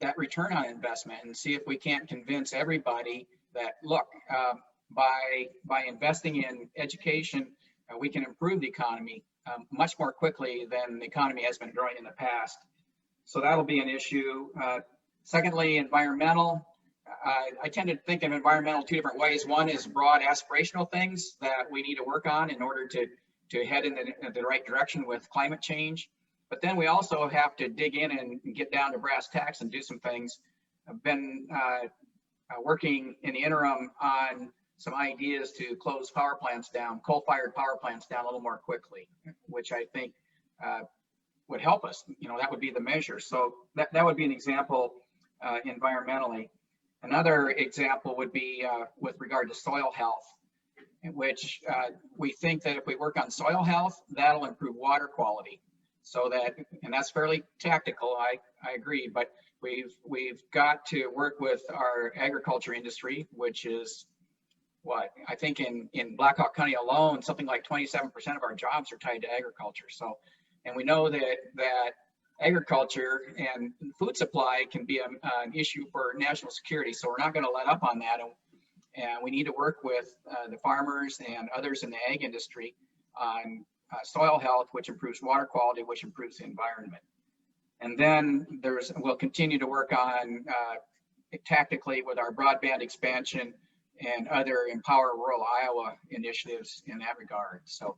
E: that return on investment and see if we can't convince everybody that, look, by investing in education, we can improve the economy much more quickly than the economy has been growing in the past. So that'll be an issue. Secondly, environmental. I tend to think of environmental 2 different ways. One is broad aspirational things that we need to work on in order to head in the right direction with climate change. But then we also have to dig in and get down to brass tacks and do some things. I've been working in the interim on some ideas to close power plants down, coal-fired power plants down a little more quickly, which I think would help us. That would be the measure. So that would be an example environmentally. Another example would be with regard to soil health, in which we think that if we work on soil health, that'll improve water quality. So that, and that's fairly tactical, I agree, but we've got to work with our agriculture industry, which is what I think in Blackhawk County alone, something like 27% of our jobs are tied to agriculture. So, and we know that agriculture and food supply can be an issue for national security. So we're not going to let up on that. And we need to work with the farmers and others in the ag industry on soil health, which improves water quality, which improves the environment. And then we'll continue to work on tactically with our broadband expansion and other Empower Rural Iowa initiatives in that regard. So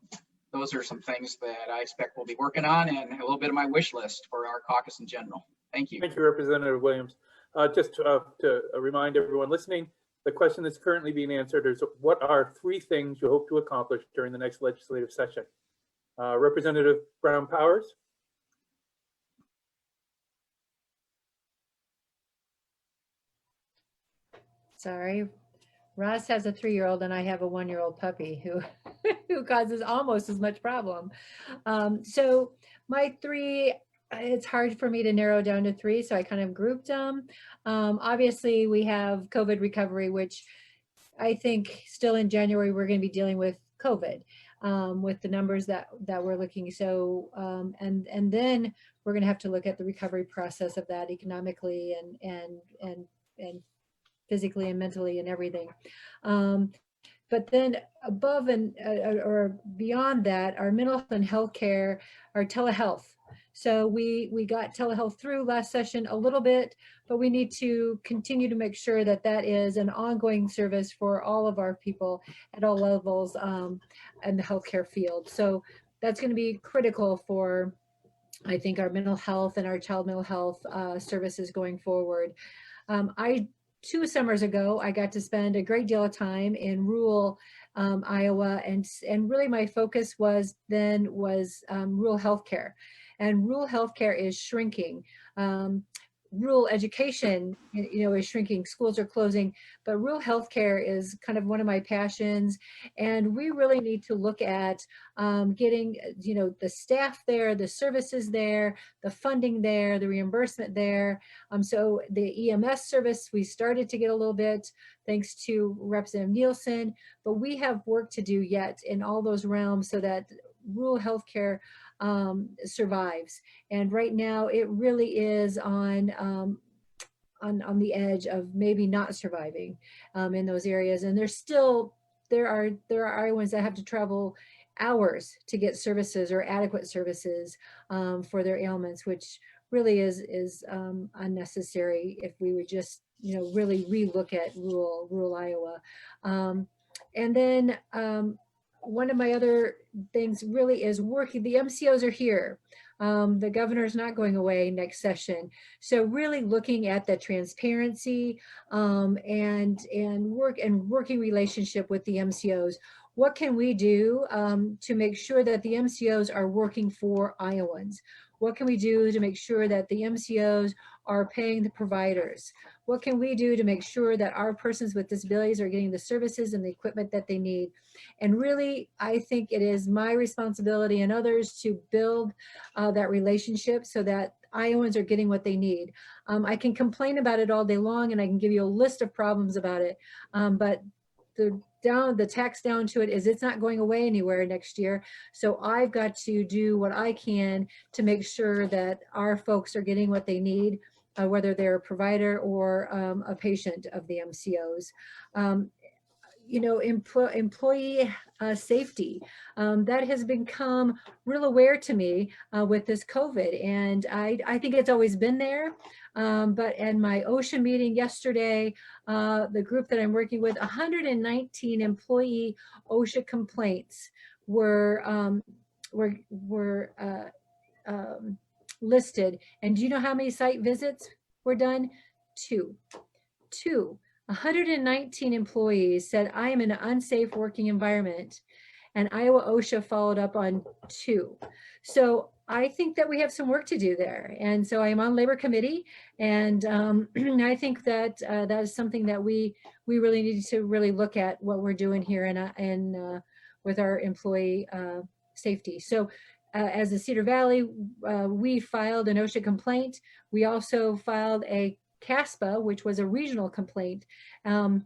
E: those are some things that I expect we'll be working on, and a little bit of my wish list for our caucus in general. Thank you.
A: Thank you, Representative Williams. Just to remind everyone listening, the question that's currently being answered is, what are 3 things you hope to accomplish during the next legislative session? Representative Brown-Powers?
F: Sorry. Ross has a 3-year-old and I have a 1-year-old puppy who causes almost as much problem. So my 3, it's hard for me to narrow down to 3, so I kind of grouped them. Obviously, we have COVID recovery, which I think still in January, we're going to be dealing with COVID with the numbers that we're looking. So, and then we're going to have to look at the recovery process of that economically and physically and mentally and everything. But then above and or beyond that, our mental health and healthcare, our telehealth. So we got telehealth through last session a little bit, but we need to continue to make sure that that is an ongoing service for all of our people at all levels in the healthcare field. So that's going to be critical for, I think, our mental health and our child mental health services going forward. 2 summers ago, I got to spend a great deal of time in rural Iowa, and really my focus was rural healthcare, and rural healthcare is shrinking. Rural education, is shrinking. Schools are closing, but rural healthcare is kind of one of my passions, and we really need to look at getting, the staff there, the services there, the funding there, the reimbursement there. So the EMS service, we started to get a little bit thanks to Representative Nielsen, but we have work to do yet in all those realms so that rural healthcare survives. And right now it really is on the edge of maybe not surviving in those areas. And there are Iowans that have to travel hours to get services or adequate services for their ailments, which really is unnecessary if we would just really relook at rural Iowa. And then one of my other things really is working. The MCOs are here. The governor's not going away next session. So really looking at the transparency and working relationship with the MCOs. What can we do to make sure that the MCOs are working for Iowans? What can we do to make sure that the MCOs are paying the providers? What can we do to make sure that our persons with disabilities are getting the services and the equipment that they need? And really, I think it is my responsibility and others to build that relationship so that Iowans are getting what they need. I can complain about it all day long and I can give you a list of problems about it, but the tax down to it is it's not going away anywhere next year. So I've got to do what I can to make sure that our folks are getting what they need, whether they're a provider or a patient of the MCOs. You know, employee safety, that has become real aware to me with this COVID. And I think it's always been there. But in my OSHA meeting yesterday, the group that I'm working with, 119 employee OSHA complaints were listed. And do you know how many site visits were done? Two. 119 employees said, I am in an unsafe working environment, and Iowa OSHA followed up on 2. So I think that we have some work to do there. And so I am on labor committee, and I think that that is something that we really need to really look at what we're doing here and with our employee safety. So as the Cedar Valley, we filed an OSHA complaint. We also filed a CASPA, which was a regional complaint. And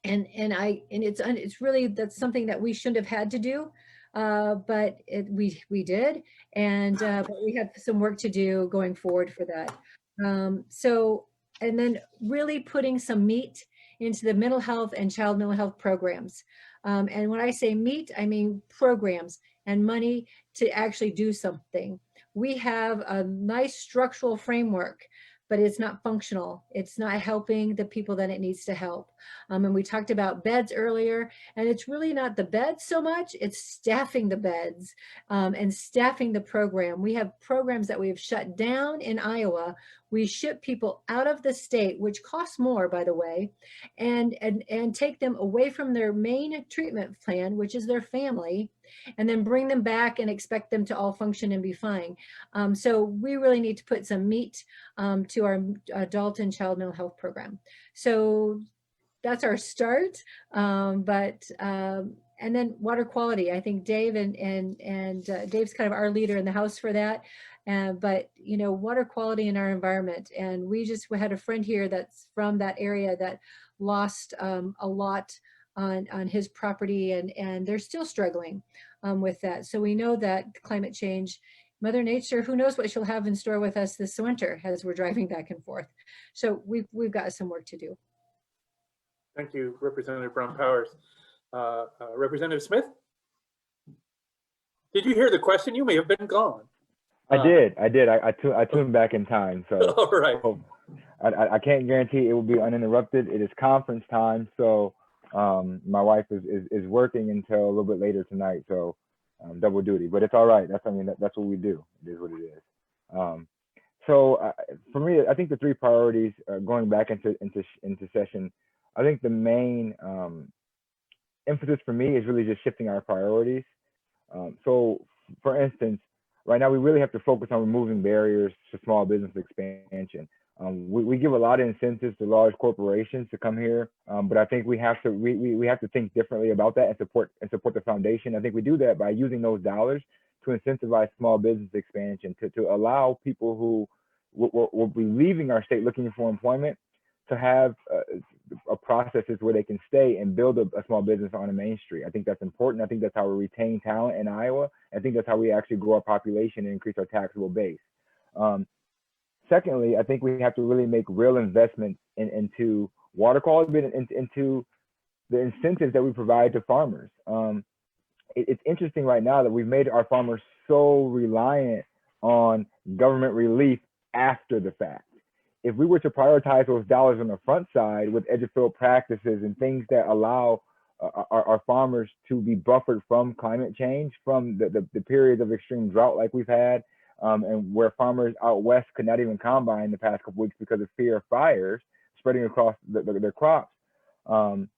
F: it's really, that's something that we shouldn't have had to do, but we did, and but we have some work to do going forward for that. And then really putting some meat into the mental health and child mental health programs. And when I say meat, I mean programs and money to actually do something. We have a nice structural framework, but it's not functional. It's not helping the people that it needs to help. And we talked about beds earlier, and it's really not the beds so much, it's staffing the beds and staffing the program. We have programs that we have shut down in Iowa. We ship people out of the state, which costs more, by the way, and take them away from their main treatment plan, which is their family, and then bring them back and expect them to all function and be fine. So we really need to put some meat to our adult and child mental health program. So that's our start. And then water quality. I think Dave and Dave's kind of our leader in the house for that. But you know, water quality in our environment. And we had a friend here that's from that area that lost a lot on his property, and they're still struggling with that. So we know that climate change, Mother Nature, who knows what she'll have in store with us this winter as we're driving back and forth. So we've got some work to do.
A: Thank you, Representative Brown Powers. Representative Smith? Did you hear the question? You may have been gone.
G: I did. I tuned back in time. So
A: all right.
G: I can't guarantee it will be uninterrupted. It is conference time. So my wife is working until a little bit later tonight. So double duty, but it's all right. That's what we do. It is what it is. So for me, I think the 3 priorities going back into session, I think the main emphasis for me is really just shifting our priorities. So for instance, right now we really have to focus on removing barriers to small business expansion. We give a lot of incentives to large corporations to come here, but I think we have to think differently about that and support the foundation. I think we do that by using those dollars to incentivize small business expansion, to allow people who will be leaving our state looking for employment to have a processes where they can stay and build a small business on a main street. I think that's important. I think that's how we retain talent in Iowa. I think that's how we actually grow our population and increase our taxable base. Secondly, I think we have to really make real investments into water quality, into the incentives that we provide to farmers. It's interesting right now that we've made our farmers so reliant on government relief after the fact. If we were to prioritize those dollars on the front side with edge-of-field practices and things that allow our farmers to be buffered from climate change, from the periods of extreme drought like we've had, and where farmers out west could not even combine the past couple weeks because of fear of fires spreading across their crops, to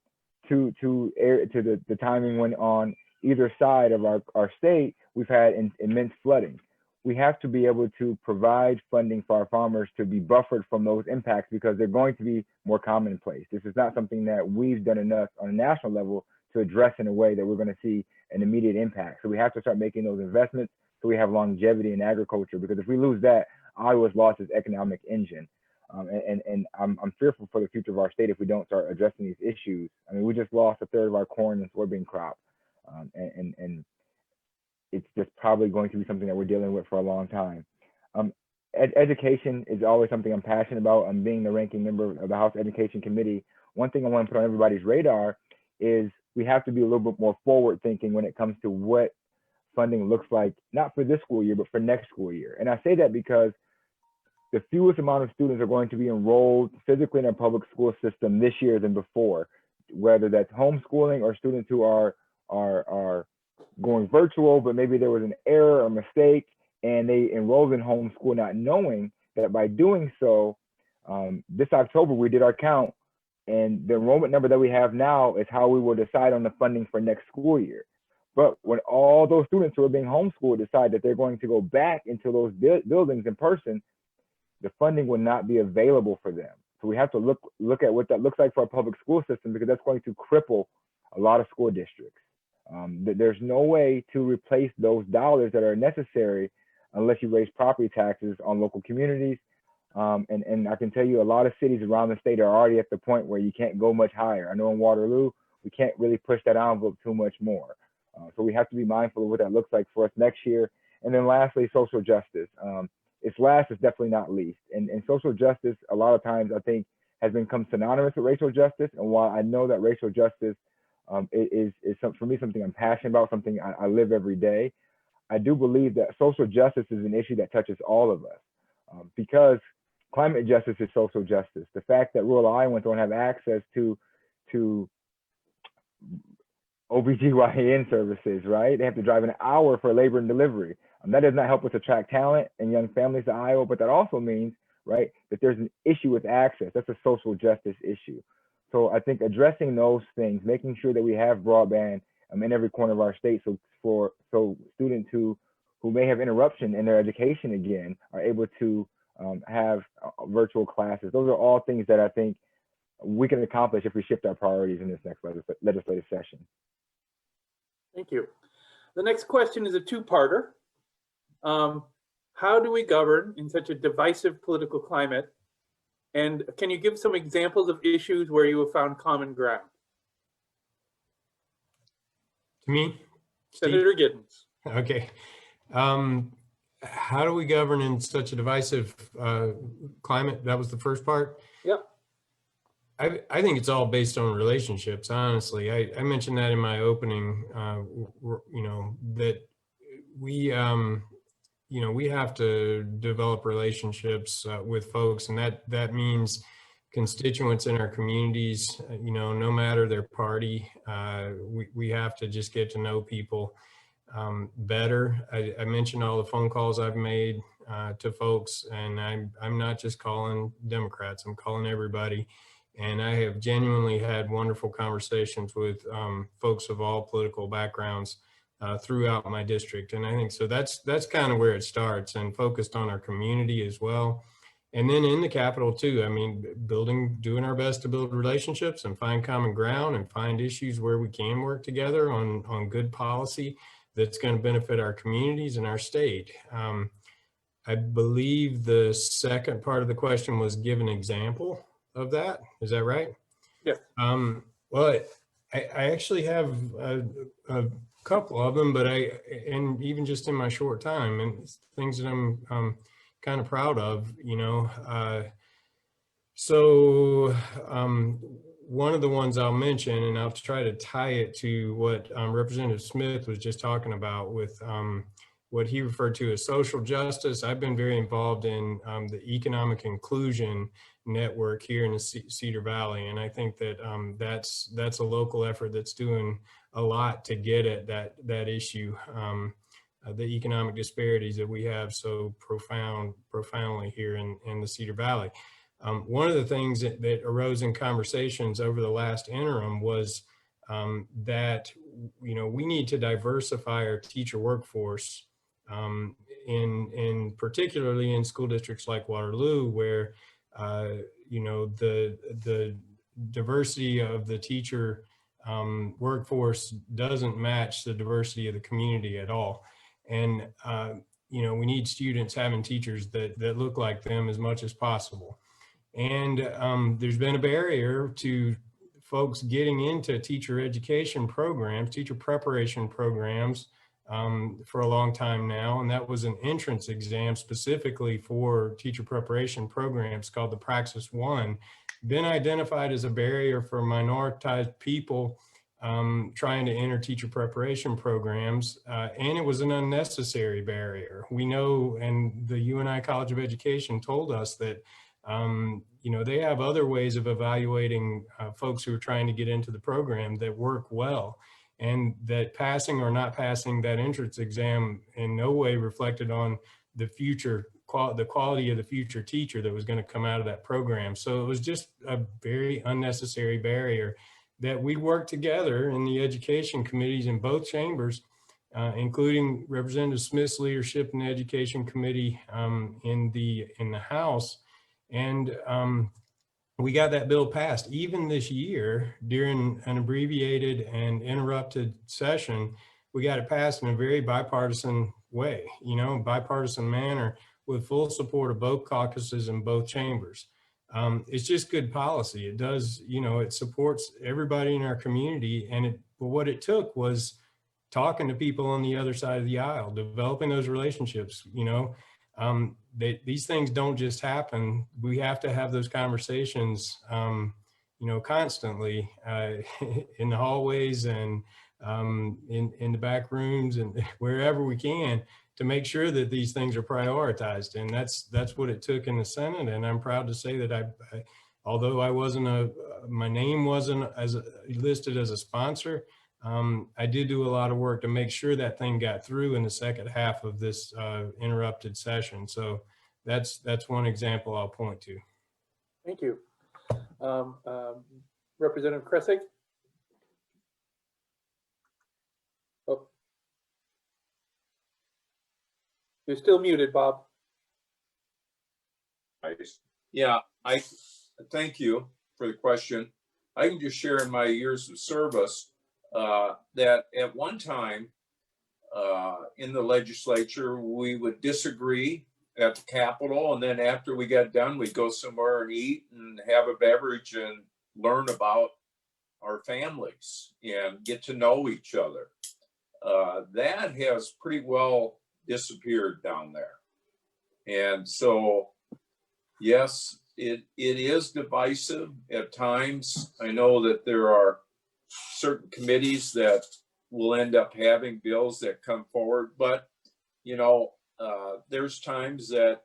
G: the timing when on either side of our state, we've had immense flooding. We have to be able to provide funding for our farmers to be buffered from those impacts because they're going to be more commonplace. This is not something that we've done enough on a national level to address in a way that we're going to see an immediate impact. So we have to start making those investments so we have longevity in agriculture, because if we lose that, Iowa's lost its economic engine. And I'm fearful for the future of our state if we don't start addressing these issues. I mean, we just lost a third of our corn and soybean crop. And it's just probably going to be something that we're dealing with for a long time. Education is always something I'm passionate about. I'm being the ranking member of the House Education Committee. One thing I want to put on everybody's radar is we have to be a little bit more forward thinking when it comes to what funding looks like, not for this school year, but for next school year. And I say that because the fewest amount of students are going to be enrolled physically in our public school system this year than before, whether that's homeschooling or students who are going virtual, but maybe there was an error or mistake and they enrolled in homeschool not knowing that by doing so, this October we did our count, and the enrollment number that we have now is how we will decide on the funding for next school year. But when all those students who are being homeschooled decide that they're going to go back into those buildings in person, the funding will not be available for them. So we have to look at what that looks like for our public school system, because that's going to cripple a lot of school districts. There's no way to replace those dollars that are necessary unless you raise property taxes on local communities. And I can tell you a lot of cities around the state are already at the point where you can't go much higher. I know in Waterloo, we can't really push that envelope too much more. So we have to be mindful of what that looks like for us next year. And then lastly, social justice. It's last, it's definitely not least. And social justice, a lot of times I think has become synonymous with racial justice. And while I know that racial justice is for me something I'm passionate about, something I live every day, I do believe that social justice is an issue that touches all of us, because climate justice is social justice. The fact that rural Iowans don't have access to OBGYN services, right? They have to drive an hour for labor and delivery. That does not help us attract talent and young families to Iowa, but that also means, right, that there's an issue with access. That's a social justice issue. So I think addressing those things, making sure that we have broadband in every corner of our state, so students who may have interruption in their education again are able to have virtual classes. Those are all things that I think we can accomplish if we shift our priorities in this next legislative session.
A: Thank you. The next question is a two-parter. How do we govern in such a divisive political climate? And can you give some examples of issues where you have found common ground?
B: To me,
A: Senator Giddens.
B: Okay. How do we govern in such a divisive climate? That was the first part.
A: Yep.
B: I think it's all based on relationships, honestly. I mentioned that in my opening, that we have to develop relationships with folks, and that means constituents in our communities, no matter their party. We have to just get to know people better. I mentioned all the phone calls I've made to folks, and I'm not just calling Democrats, I'm calling everybody. And I have genuinely had wonderful conversations with folks of all political backgrounds throughout my district. And I think so that's kind of where it starts, and focused on our community as well. And then in the Capitol too, I mean, doing our best to build relationships and find common ground and find issues where we can work together on good policy that's going to benefit our communities and our state. I believe the second part of the question was give an example of that. Is that right?
A: Yeah.
B: Well, I actually have a couple of them, but and even just in my short time, and things that I'm kind of proud of, one of the ones I'll mention, and I'll try to tie it to what Representative Smith was just talking about with what he referred to as social justice. I've been very involved in the economic inclusion network here in the Cedar Valley, and I think that that's a local effort that's doing a lot to get at that issue. the economic disparities that we have so profoundly here in the Cedar Valley. One of the things that arose in conversations over the last interim was that, we need to diversify our teacher workforce, in particularly in school districts like Waterloo, where, the diversity of the teacher workforce doesn't match the diversity of the community at all. And, we need students having teachers that look like them as much as possible. And there's been a barrier to folks getting into teacher education programs, teacher preparation programs for a long time now. And that was an entrance exam specifically for teacher preparation programs called the Praxis 1, been identified as a barrier for minoritized people trying to enter teacher preparation programs, and it was an unnecessary barrier. We know, and the UNI College of Education told us that, they have other ways of evaluating folks who are trying to get into the program that work well, and that passing or not passing that entrance exam in no way reflected on the quality of the future teacher that was going to come out of that program. So it was just a very unnecessary barrier that we worked together in the education committees in both chambers, including Representative Smith's leadership in the education committee in the House. And we got that bill passed. Even this year, during an abbreviated and interrupted session, we got it passed in a very bipartisan way, bipartisan manner, with full support of both caucuses in both chambers. It's just good policy. It does, it supports everybody in our community. And but what it took was talking to people on the other side of the aisle, developing those relationships. These things don't just happen. We have to have those conversations, constantly in the hallways and in the back rooms and wherever we can, to make sure that these things are prioritized. And that's what it took in the Senate. And I'm proud to say that although I wasn't my name wasn't listed as a sponsor, I did do a lot of work to make sure that thing got through in the second half of this interrupted session. So that's one example I'll point to.
A: Thank you. Representative Kressig? Oh. You're still muted, Bob.
D: Yeah, I thank you for the question. I can just share in my years of service that at one time in the legislature, we would disagree at the Capitol, and then after we got done, we'd go somewhere and eat and have a beverage and learn about our families and get to know each other. That has pretty well disappeared down there. And so, yes, it is divisive at times. I know that there are certain committees that will end up having bills that come forward, but there's times that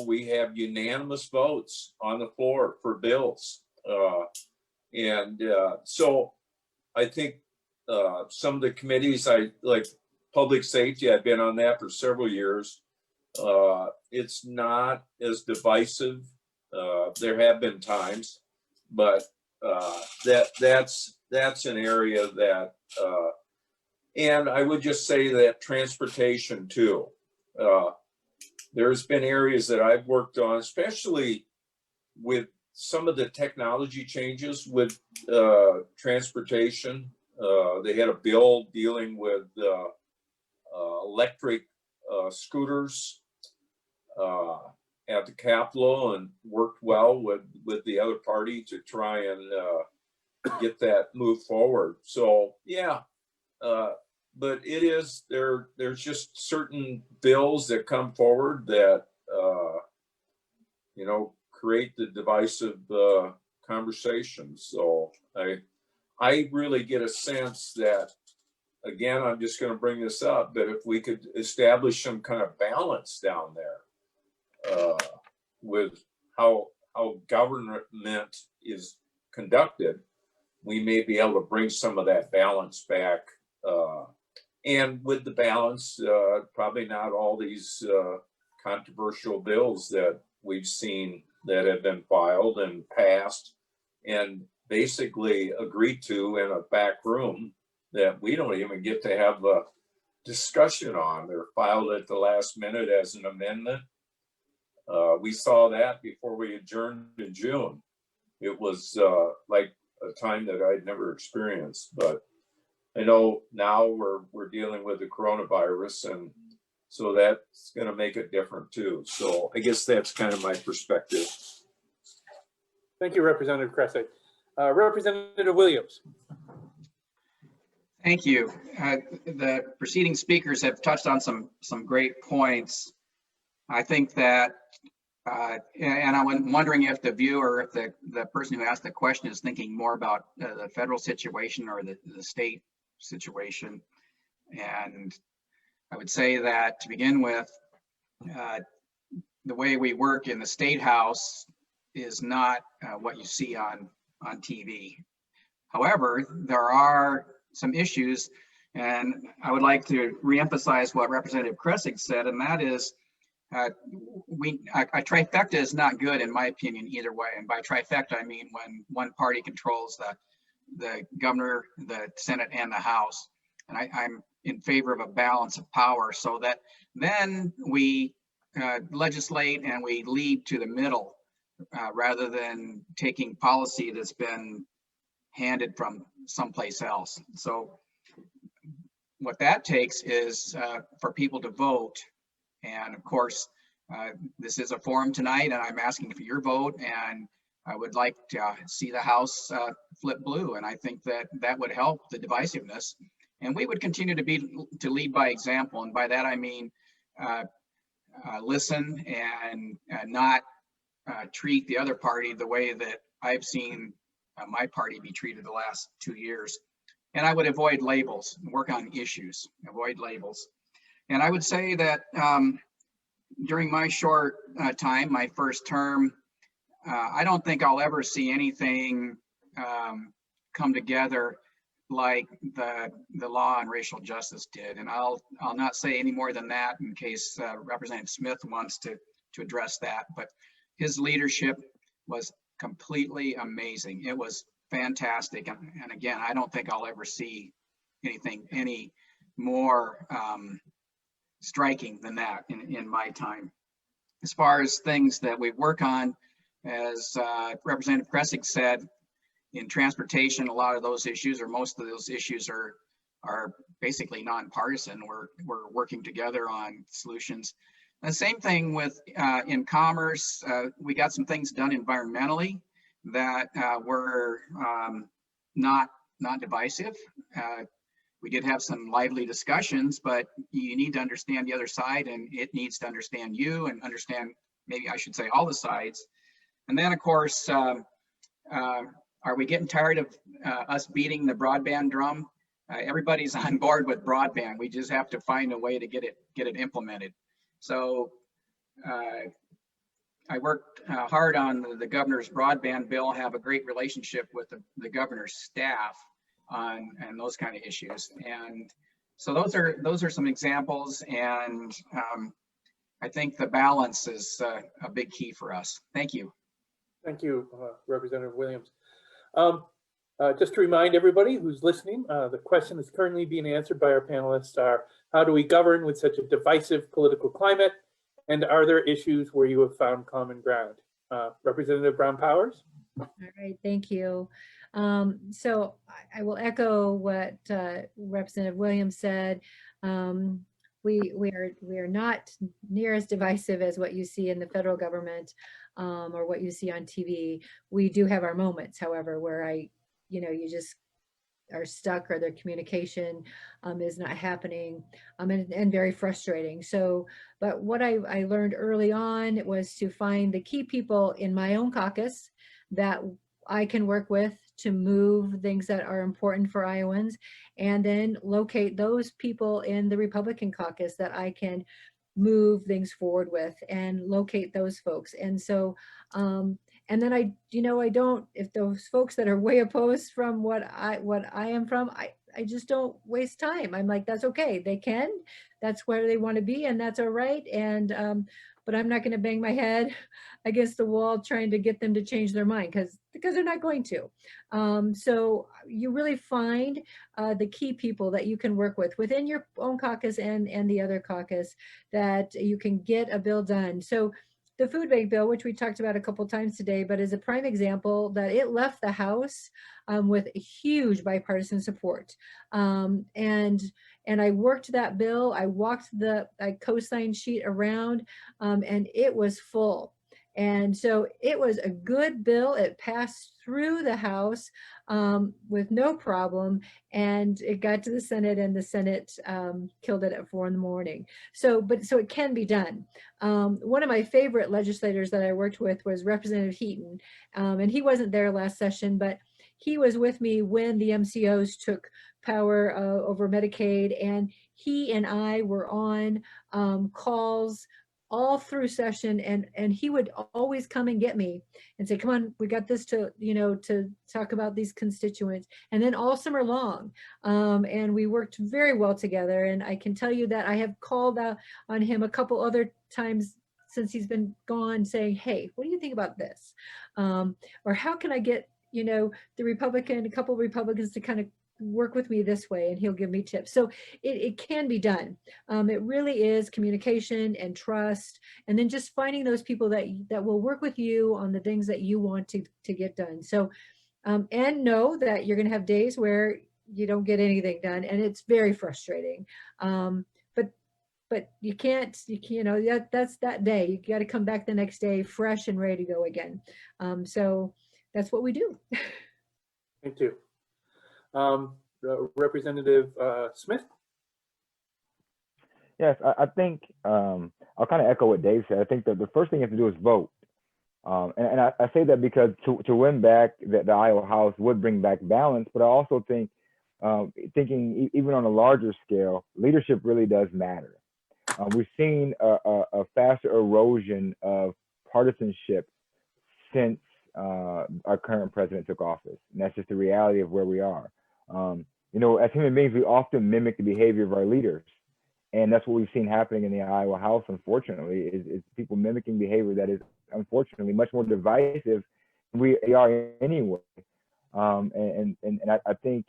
D: we have unanimous votes on the floor for bills, so I think some of the committees, like public safety, I've been on that for several years. It's not as divisive. There have been times, but that's an area that, and I would just say that transportation too. There's been areas that I've worked on, especially with some of the technology changes with transportation. They had a bill dealing with electric scooters at the Capitol, and worked well with the other party to try and get that moved forward. So yeah, but there's just certain bills that come forward that create the divisive conversations. So I really get a sense that, again, I'm just going to bring this up, but if we could establish some kind of balance down there with how government is conducted, we may be able to bring some of that balance back And with the balance, probably not all these controversial bills that we've seen that have been filed and passed and basically agreed to in a back room that we don't even get to have a discussion on. They're filed at the last minute as an amendment. We saw that before we adjourned in June. It was like a time that I'd never experienced, but I know now we're dealing with the coronavirus, and so that's going to make it different too. So I guess that's kind of my perspective.
A: Thank you, Representative Kressig. Representative Williams.
E: Thank you. The preceding speakers have touched on some great points. I think that, and I'm wondering if the viewer, if the person who asked the question is thinking more about the federal situation or the state situation. And I would say that to begin with, the way we work in the State House is not what you see on TV. However, there are some issues, and I would like to reemphasize what Representative Kressig said, and that is a trifecta is not good in my opinion either way. And by trifecta, I mean when one party controls the governor, the Senate, and the House. And I'm in favor of a balance of power so that then we legislate and we lead to the middle rather than taking policy that's been handed from someplace else. So what that takes is for people to vote. And of course, this is a forum tonight, and I'm asking for your vote, and I would like to see the House flip blue. And I think that that would help the divisiveness. And we would continue to lead by example. And by that, I mean, listen and not treat the other party the way that I've seen my party be treated the last 2 years. And I would avoid labels, work on issues, avoid labels. And I would say that during my short time, my first term, I don't think I'll ever see anything come together like the law on racial justice did. And I'll not say any more than that in case Representative Smith wants to address that. But his leadership was completely amazing. It was fantastic. And again, I don't think I'll ever see anything any more striking than that in my time. As far as things that we work on, as Representative Kressig said, in transportation, a lot of those issues, or most of those issues, are basically nonpartisan. We're working together on solutions. The same thing with in commerce. We got some things done environmentally that were not divisive. We did have some lively discussions, but you need to understand the other side, and it needs to understand you and understand, maybe I should say, all the sides. And then, of course, are we getting tired of us beating the broadband drum? Everybody's on board with broadband. We just have to find a way to get it implemented. So I worked hard on the governor's broadband bill, have a great relationship with the governor's staff on those kind of issues. And so those are some examples, and I think the balance is a big key for us. Thank you.
A: Thank you, Representative Williams. Just to remind everybody who's listening, the question that's currently being answered by our panelists are, how do we govern with such a divisive political climate? And are there issues where you have found common ground? Representative Brown-Powers?
F: All right, thank you. So I will echo what Representative Williams said. We are not near as divisive as what you see in the federal government or what you see on TV. We do have our moments, however, where you just are stuck, or their communication is not happening, and very frustrating. So, but what I learned early on was to find the key people in my own caucus that I can work with to move things that are important for Iowans, and then locate those people in the Republican caucus that I can move things forward with, and locate those folks. And so, and then I don't, if those folks that are way opposed from what I am from, just don't waste time. I'm like, that's okay. They can, that's where they want to be, and that's all right. And, but I'm not going to bang my head against the wall trying to get them to change their mind because they're not going to. So you really find the key people that you can work with within your own caucus and the other caucus that you can get a bill done. So the food bank bill, which we talked about a couple times today, but is a prime example that it left the House with huge bipartisan support. And I worked that bill. I walked I co-signed sheet around, and it was full. And so it was a good bill. It passed through the House with no problem, and it got to the Senate, and the Senate killed it at 4 a.m. So it can be done. One of my favorite legislators that I worked with was Representative Heaton, and he wasn't there last session, but he was with me when the MCOs took power over Medicaid, and he and I were on calls all through session, and he would always come and get me and say, come on, we got this to talk about these constituents. And then all summer long, and we worked very well together. And I can tell you that I have called out on him a couple other times since he's been gone saying, hey, what do you think about this? Or how can I get, a couple Republicans to kind of work with me this way, and he'll give me tips. So it can be done. It really is communication and trust, and then just finding those people that will work with you on the things that you want to get done. So, and know that you're going to have days where you don't get anything done, and it's very frustrating. But you can't, that's that day. You got to come back the next day fresh and ready to go again. So that's what we do.
A: Thank you. Representative Smith?
G: Yes, I think I'll kind of echo what Dave said. I think that the first thing you have to do is vote. And I say that because to win back the Iowa House would bring back balance, but I also think, thinking even on a larger scale, leadership really does matter. We've seen a faster erosion of partisanship since our current president took office. And that's just the reality of where we are. As human beings, we often mimic the behavior of our leaders. And that's what we've seen happening in the Iowa House, unfortunately, is people mimicking behavior that is, unfortunately, much more divisive than we are anyway. And I think,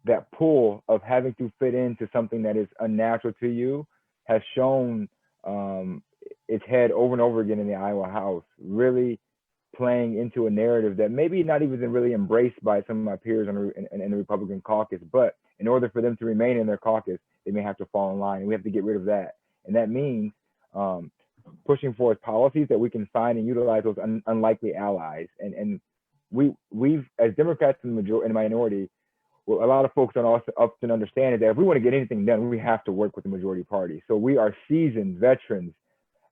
G: that pull of having to fit into something that is unnatural to you has shown its head over and over again in the Iowa House, really playing into a narrative that maybe not even really embraced by some of my peers in the Republican caucus, but in order for them to remain in their caucus, they may have to fall in line, and we have to get rid of that. And that means pushing forward policies that we can find and utilize those unlikely allies. And we've, as Democrats in the minority, what a lot of folks don't often understand is that if we want to get anything done, we have to work with the majority party. So we are seasoned veterans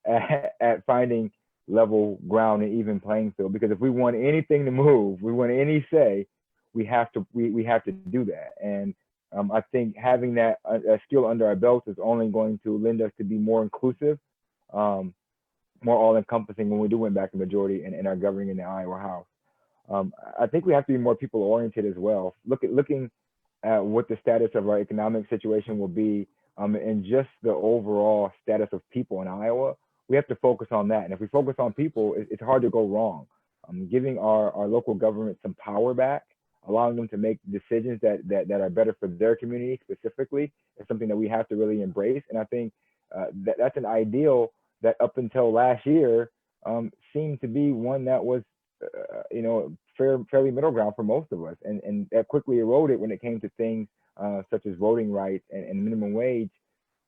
G: at finding level ground and even playing field, because if we want anything to move, we want any say, we have to do that. And I think having that skill under our belts is only going to lend us to be more inclusive, more all-encompassing when we do win back the majority and are governing in the Iowa House. I think we have to be more people-oriented as well. Looking at what the status of our economic situation will be, and just the overall status of people in Iowa. We have to focus on that. And if we focus on people, it's hard to go wrong. Giving our local government some power back, allowing them to make decisions that are better for their community specifically, is something that we have to really embrace. And I think that's an ideal that up until last year seemed to be one that was, fairly middle ground for most of us. And that quickly eroded when it came to things such as voting rights and minimum wage.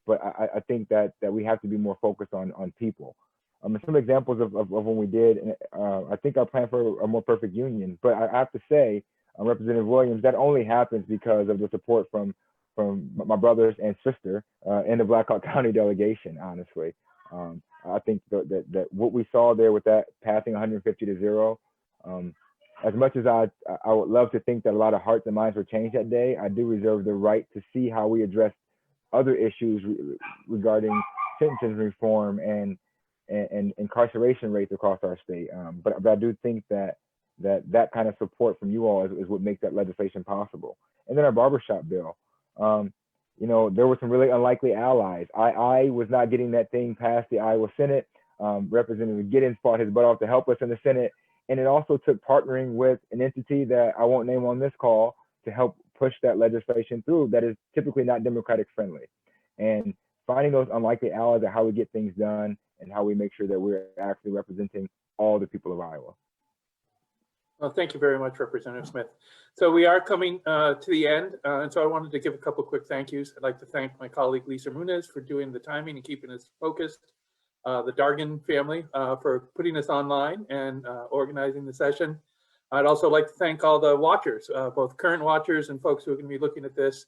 G: But I think that we have to be more focused on people. Some examples of when we did, I think our plan for a more perfect union. But I have to say, Representative Williams, that only happens because of the support from my brothers and sister in the BlackHawk County delegation, honestly. I think that what we saw there with that passing 150-0, as much as I would love to think that a lot of hearts and minds were changed that day, I do reserve the right to see how we address other issues regarding sentencing reform and incarceration rates across our state. But I do think that that kind of support from you all is what makes that legislation possible. And then our barbershop bill. You know, there were some really unlikely allies. I was not getting that thing past the Iowa Senate. Representative Giddens fought his butt off to help us in the Senate. And it also took partnering with an entity that I won't name on this call to help push that legislation through that is typically not Democratic friendly. And finding those unlikely allies are how we get things done and how we make sure that we're actually representing all the people of Iowa.
A: Well, thank you very much, Representative Smith. So we are coming to the end, and so I wanted to give a couple quick thank yous. I'd like to thank my colleague Lisa Muniz for doing the timing and keeping us focused, the Dargan family for putting us online and organizing the session. I'd also like to thank all the watchers, both current watchers and folks who are going to be looking at this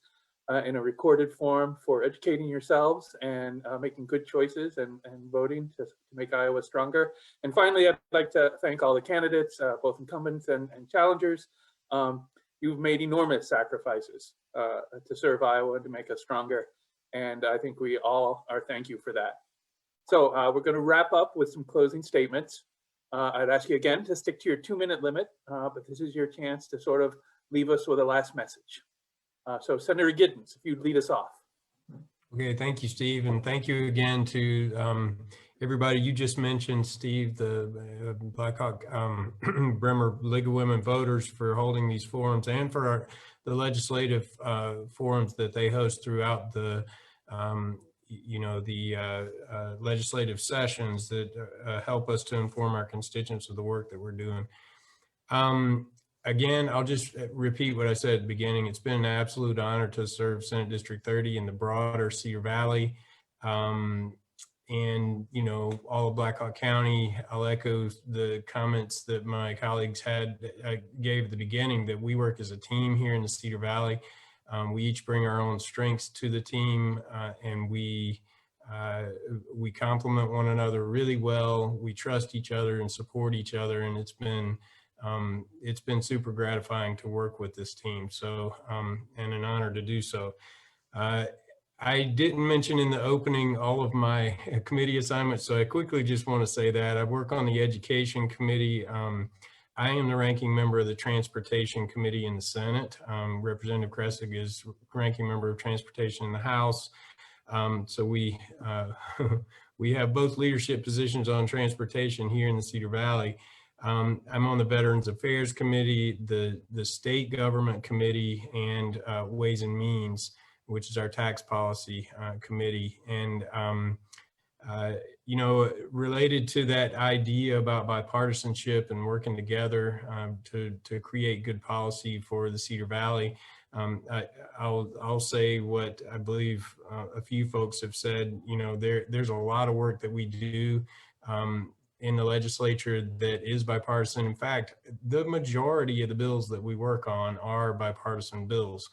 A: in a recorded form, for educating yourselves and making good choices and voting to make Iowa stronger. And finally, I'd like to thank all the candidates, both incumbents and challengers. You've made enormous sacrifices to serve Iowa and to make us stronger. And I think we all are thank you for that. So we're going to wrap up with some closing statements. I'd ask you again to stick to your 2-minute limit, but this is your chance to sort of leave us with a last message. So Senator Giddens, if you'd lead us off.
B: Okay, thank you, Steve. And thank you again to everybody you just mentioned, Steve, the BlackHawk-Bremer League of Women Voters for holding these forums, and for the legislative forums that they host throughout the legislative sessions that help us to inform our constituents of the work that we're doing. Again, I'll just repeat what I said at the beginning. It's been an absolute honor to serve Senate District 30 in the broader Cedar Valley. And, you know, all of Blackhawk County. I'll echo the comments that my colleagues gave at the beginning, that we work as a team here in the Cedar Valley. We each bring our own strengths to the team, and we complement one another really well. We trust each other and support each other, and it's been super gratifying to work with this team. So, and an honor to do so. I didn't mention in the opening all of my committee assignments, so I quickly just want to say that I work on the Education Committee. I am the ranking member of the Transportation Committee in the Senate. Representative Kressig is ranking member of Transportation in the House. So we have both leadership positions on transportation here in the Cedar Valley. I'm on the Veterans Affairs Committee, the State Government Committee, and Ways and Means, which is our tax policy committee. And you know, related to that idea about bipartisanship and working together to create good policy for the Cedar Valley, I'll say what I believe a few folks have said. You know, there's a lot of work that we do in the legislature that is bipartisan. In fact, the majority of the bills that we work on are bipartisan bills.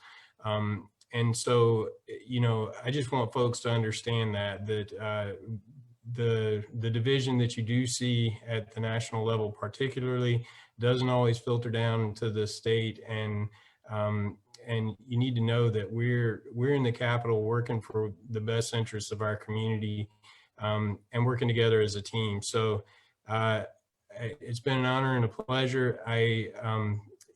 B: And so, you know, I just want folks to understand that the division that you do see at the national level particularly doesn't always filter down to the state. And you need to know that we're in the Capitol working for the best interests of our community, and working together as a team. So it's been an honor and a pleasure.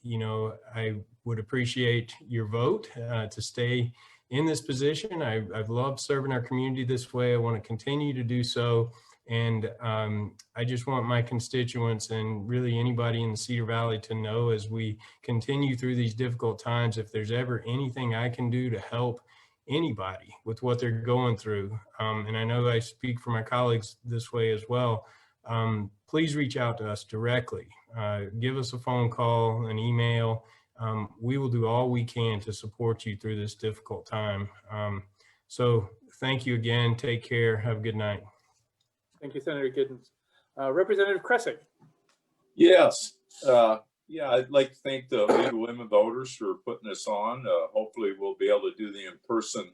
B: You know, I would appreciate your vote to stay in this position. I've loved serving our community this way. I want to continue to do so. And I just want my constituents and really anybody in the Cedar Valley to know, as we continue through these difficult times, if there's ever anything I can do to help anybody with what they're going through. And I know I speak for my colleagues this way as well. Please reach out to us directly. Give us a phone call, an email. We will do all we can to support you through this difficult time. So thank you again. Take care. Have a good night.
A: Thank you, Senator Giddens. Representative Kressig.
D: Yes. Yeah, I'd like to thank the League of Women Voters for putting this on. Hopefully we'll be able to do the in-person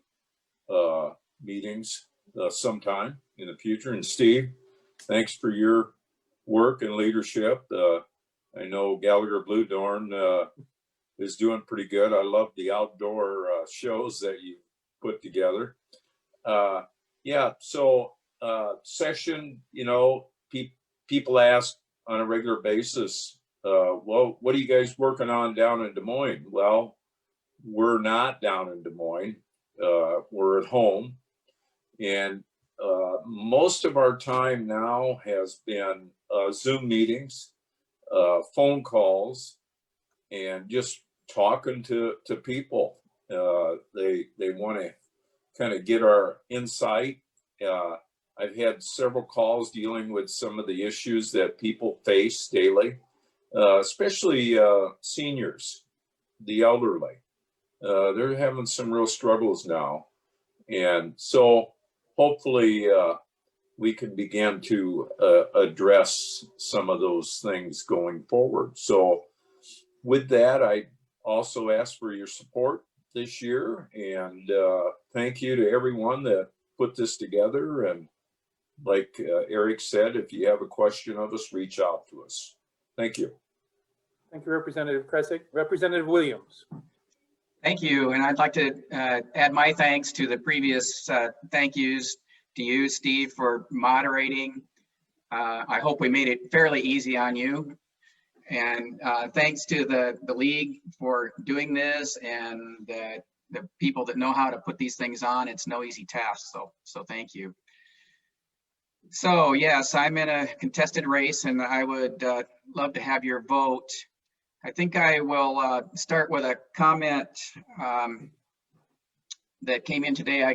D: meetings sometime in the future. And Steve, thanks for your work and leadership. I know Gallagher Bluedorn is doing pretty good. I love the outdoor shows that you put together. Yeah, so session, you know, people ask on a regular basis, well, what are you guys working on down in Des Moines? Well, we're not down in Des Moines. We're at home. And most of our time now has been Zoom meetings, phone calls, and just talking to people. They want to kind of get our insight. I've had several calls dealing with some of the issues that people face daily, especially seniors, the elderly. They're having some real struggles now. And so hopefully we can begin to address some of those things going forward. So with that, I also ask for your support this year, and thank you to everyone that put this together. And like Eric said, if you have a question of us, reach out to us. Thank you.
A: Thank you, Representative Kressig. Representative Williams.
E: Thank you. And I'd like to add my thanks to the previous thank yous to you, Steve, for moderating. I hope we made it fairly easy on you. And thanks to the league for doing this, and the people that know how to put these things on. It's no easy task. So thank you. So yes, I'm in a contested race, and I would love to have your vote. I think I will start with a comment that came in today. I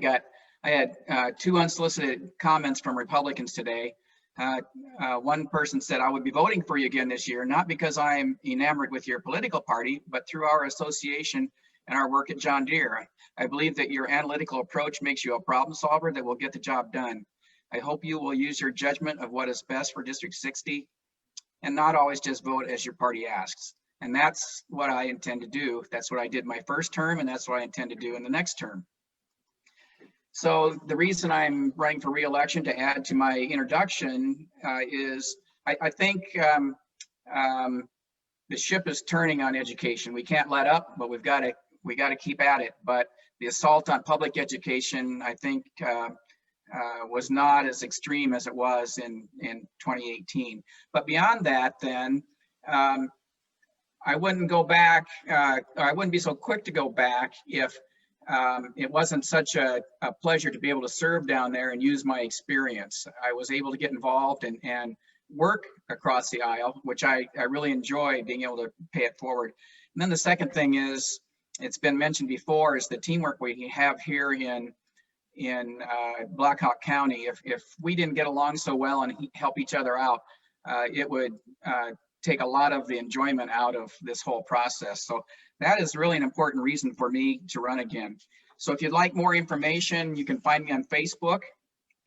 E: had 2 unsolicited comments from Republicans today. One person said, I would be voting for you again this year, not because I am enamored with your political party, but through our association and our work at John Deere. I believe that your analytical approach makes you a problem solver that will get the job done. I hope you will use your judgment of what is best for District 60 and not always just vote as your party asks. And that's what I intend to do. That's what I did my first term, and that's what I intend to do in the next term. So the reason I'm running for re-election, to add to my introduction, is I think the ship is turning on education. We can't let up, but we got to keep at it. But the assault on public education, I think, was not as extreme as it was in 2018. But beyond that, then I wouldn't go back. I wouldn't be so quick to go back if it wasn't such a pleasure to be able to serve down there and use my experience. I was able to get involved and work across the aisle, which I really enjoy being able to pay it forward. And then the second thing is, it's been mentioned before, is the teamwork we have here in Blackhawk County. If we didn't get along so well and help each other out, it would take a lot of the enjoyment out of this whole process. So that is really an important reason for me to run again. So if you'd like more information, you can find me on Facebook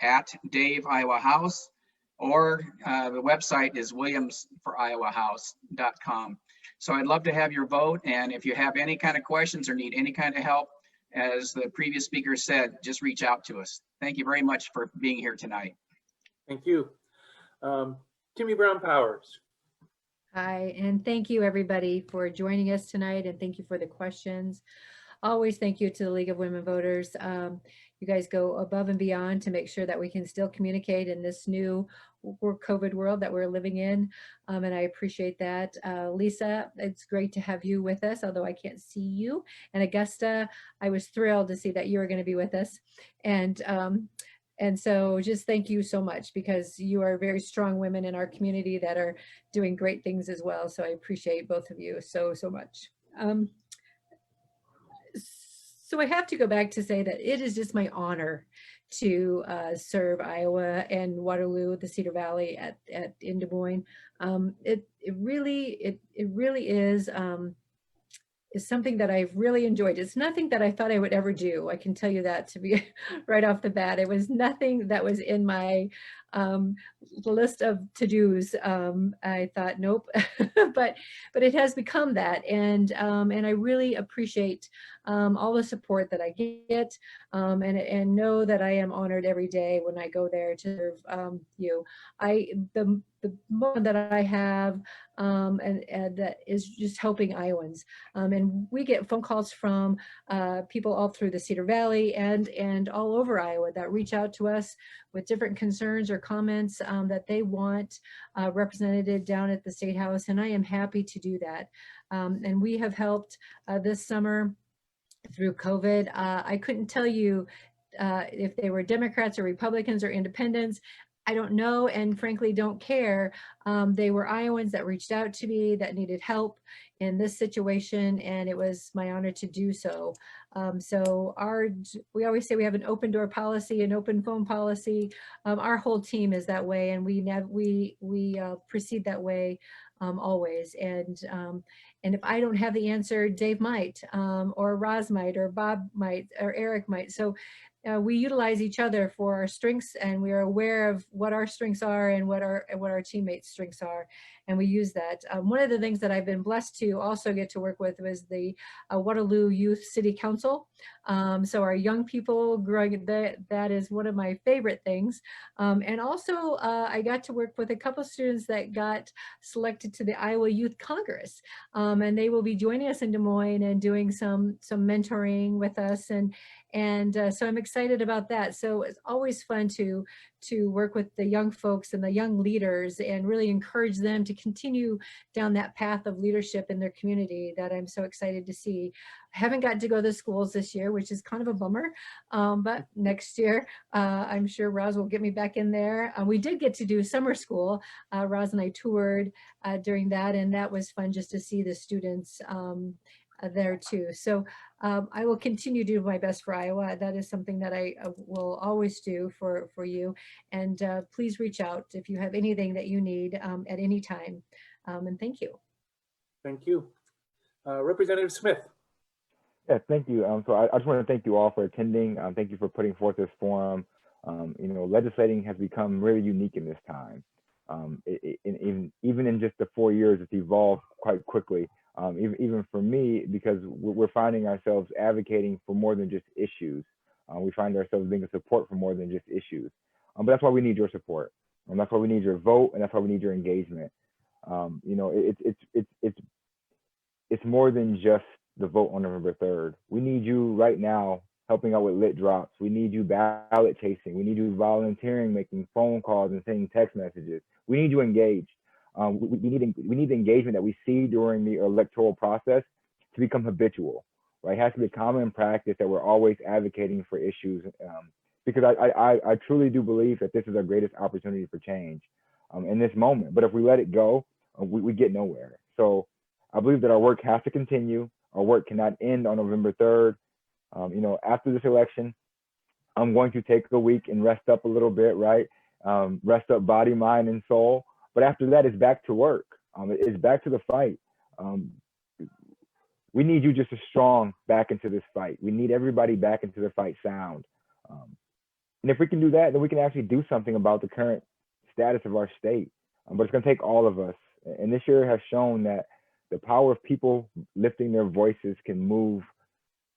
E: at Dave Iowa House, or the website is williamsforiowahouse.com. So I'd love to have your vote. And if you have any kind of questions or need any kind of help, as the previous speaker said, just reach out to us. Thank you very much for being here tonight.
A: Thank you. Timi Brown-Powers.
F: Hi, and thank you everybody for joining us tonight, and thank you for the questions. Always thank you to the League of Women Voters. You guys go above and beyond to make sure that we can still communicate in this new COVID world that we're living in, and I appreciate that. Lisa, it's great to have you with us, although I can't see you. And Augusta, I was thrilled to see that you were going to be with us. And so just thank you so much, because you are very strong women in our community that are doing great things as well. So I appreciate both of you so much. So I have to go back to say that it is just my honor to serve Iowa and Waterloo, the Cedar Valley in Des Moines. It really is something that I've really enjoyed. It's nothing that I thought I would ever do. I can tell you that, to be right off the bat. It was nothing that was in my list of to-dos. I thought, nope, but it has become that. And I really appreciate all the support that I get, and know that I am honored every day when I go there to serve you. The moment that I have, and that is just helping Iowans. And we get phone calls from people all through the Cedar Valley and all over Iowa that reach out to us with different concerns or comments that they want represented down at the State House. And I am happy to do that. And we have helped this summer through COVID. I couldn't tell you if they were Democrats or Republicans or independents. I don't know, and frankly don't care. They were Iowans that reached out to me that needed help in this situation, and it was my honor to do so. We always say we have an open door policy, an open phone policy. Our whole team is that way, and we proceed that way always. And if I don't have the answer, Dave might, or Roz might, or Bob might, or Eric might. So we utilize each other for our strengths, and we are aware of what our strengths are and what our teammates' strengths are, and we use that. One of the things that I've been blessed to also get to work with was the Waterloo Youth City Council. So our young people growing, that is one of my favorite things. And also I got to work with a couple students that got selected to the Iowa Youth Congress, and they will be joining us in Des Moines and doing some mentoring with us, and so I'm excited about that. So it's always fun to work with the young folks and the young leaders and really encourage them to continue down that path of leadership in their community that I'm so excited to see. I haven't gotten to go to the schools this year, which is kind of a bummer, but next year I'm sure Roz will get me back in there. We did get to do summer school. Roz and I toured during that, and that was fun just to see the students there too. So I will continue to do my best for Iowa. That is something that I will always do for you. And please reach out if you have anything that you need at any time. And thank you.
A: Thank you. Representative Smith.
G: Yeah, thank you. So I just want to thank you all for attending. Thank you for putting forth this forum. Legislating has become really unique in this time. Even in just the 4 years, it's evolved quite quickly. Even for me, because we're finding ourselves advocating for more than just issues. We find ourselves being a support for more than just issues. But that's why we need your support. And that's why we need your vote, and that's why we need your engagement. It's more than just the vote on November 3rd. We need you right now helping out with lit drops. We need you ballot chasing. We need you volunteering, making phone calls and sending text messages. We need you engaged. We need the engagement that we see during the electoral process to become habitual, right? It has to be a common practice that we're always advocating for issues, because I truly do believe that this is our greatest opportunity for change in this moment. But if we let it go, we get nowhere. So I believe that our work has to continue. Our work cannot end on November 3rd. After this election, I'm going to take a week and rest up a little bit, right? Rest up body, mind, and soul. But after that, it's back to work. It's back to the fight. We need you just as strong back into this fight. We need everybody back into the fight sound. And if we can do that, then we can actually do something about the current status of our state. But it's going to take all of us. And this year has shown that the power of people lifting their voices can move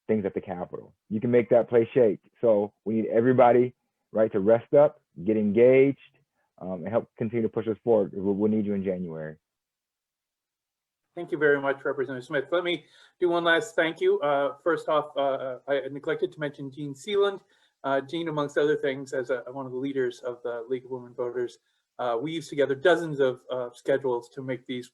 G: things at the Capitol. You can make that place shake. So we need everybody, right, to rest up, get engaged, and help continue to push us forward. We'll need you in January.
A: Thank you very much, Representative Smith. Let me do one last thank you. First off, I neglected to mention Jean Sealand. Jean, amongst other things, as one of the leaders of the League of Women Voters, we use together dozens of schedules to make these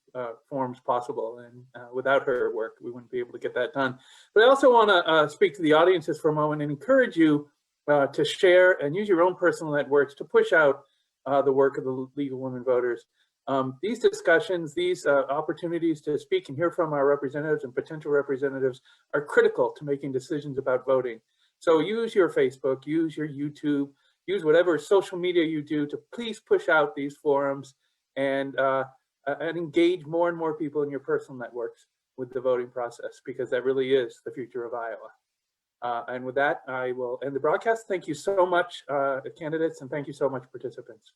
A: forums possible. And without her work, we wouldn't be able to get that done. But I also want to speak to the audiences for a moment and encourage you to share and use your own personal networks to push out the work of the League of Women Voters. These discussions, these opportunities to speak and hear from our representatives and potential representatives are critical to making decisions about voting. So use your Facebook, use your YouTube, use whatever social media you do to please push out these forums and engage more and more people in your personal networks with the voting process, because that really is the future of Iowa. And with that, I will end the broadcast. Thank you so much, candidates, and thank you so much, participants.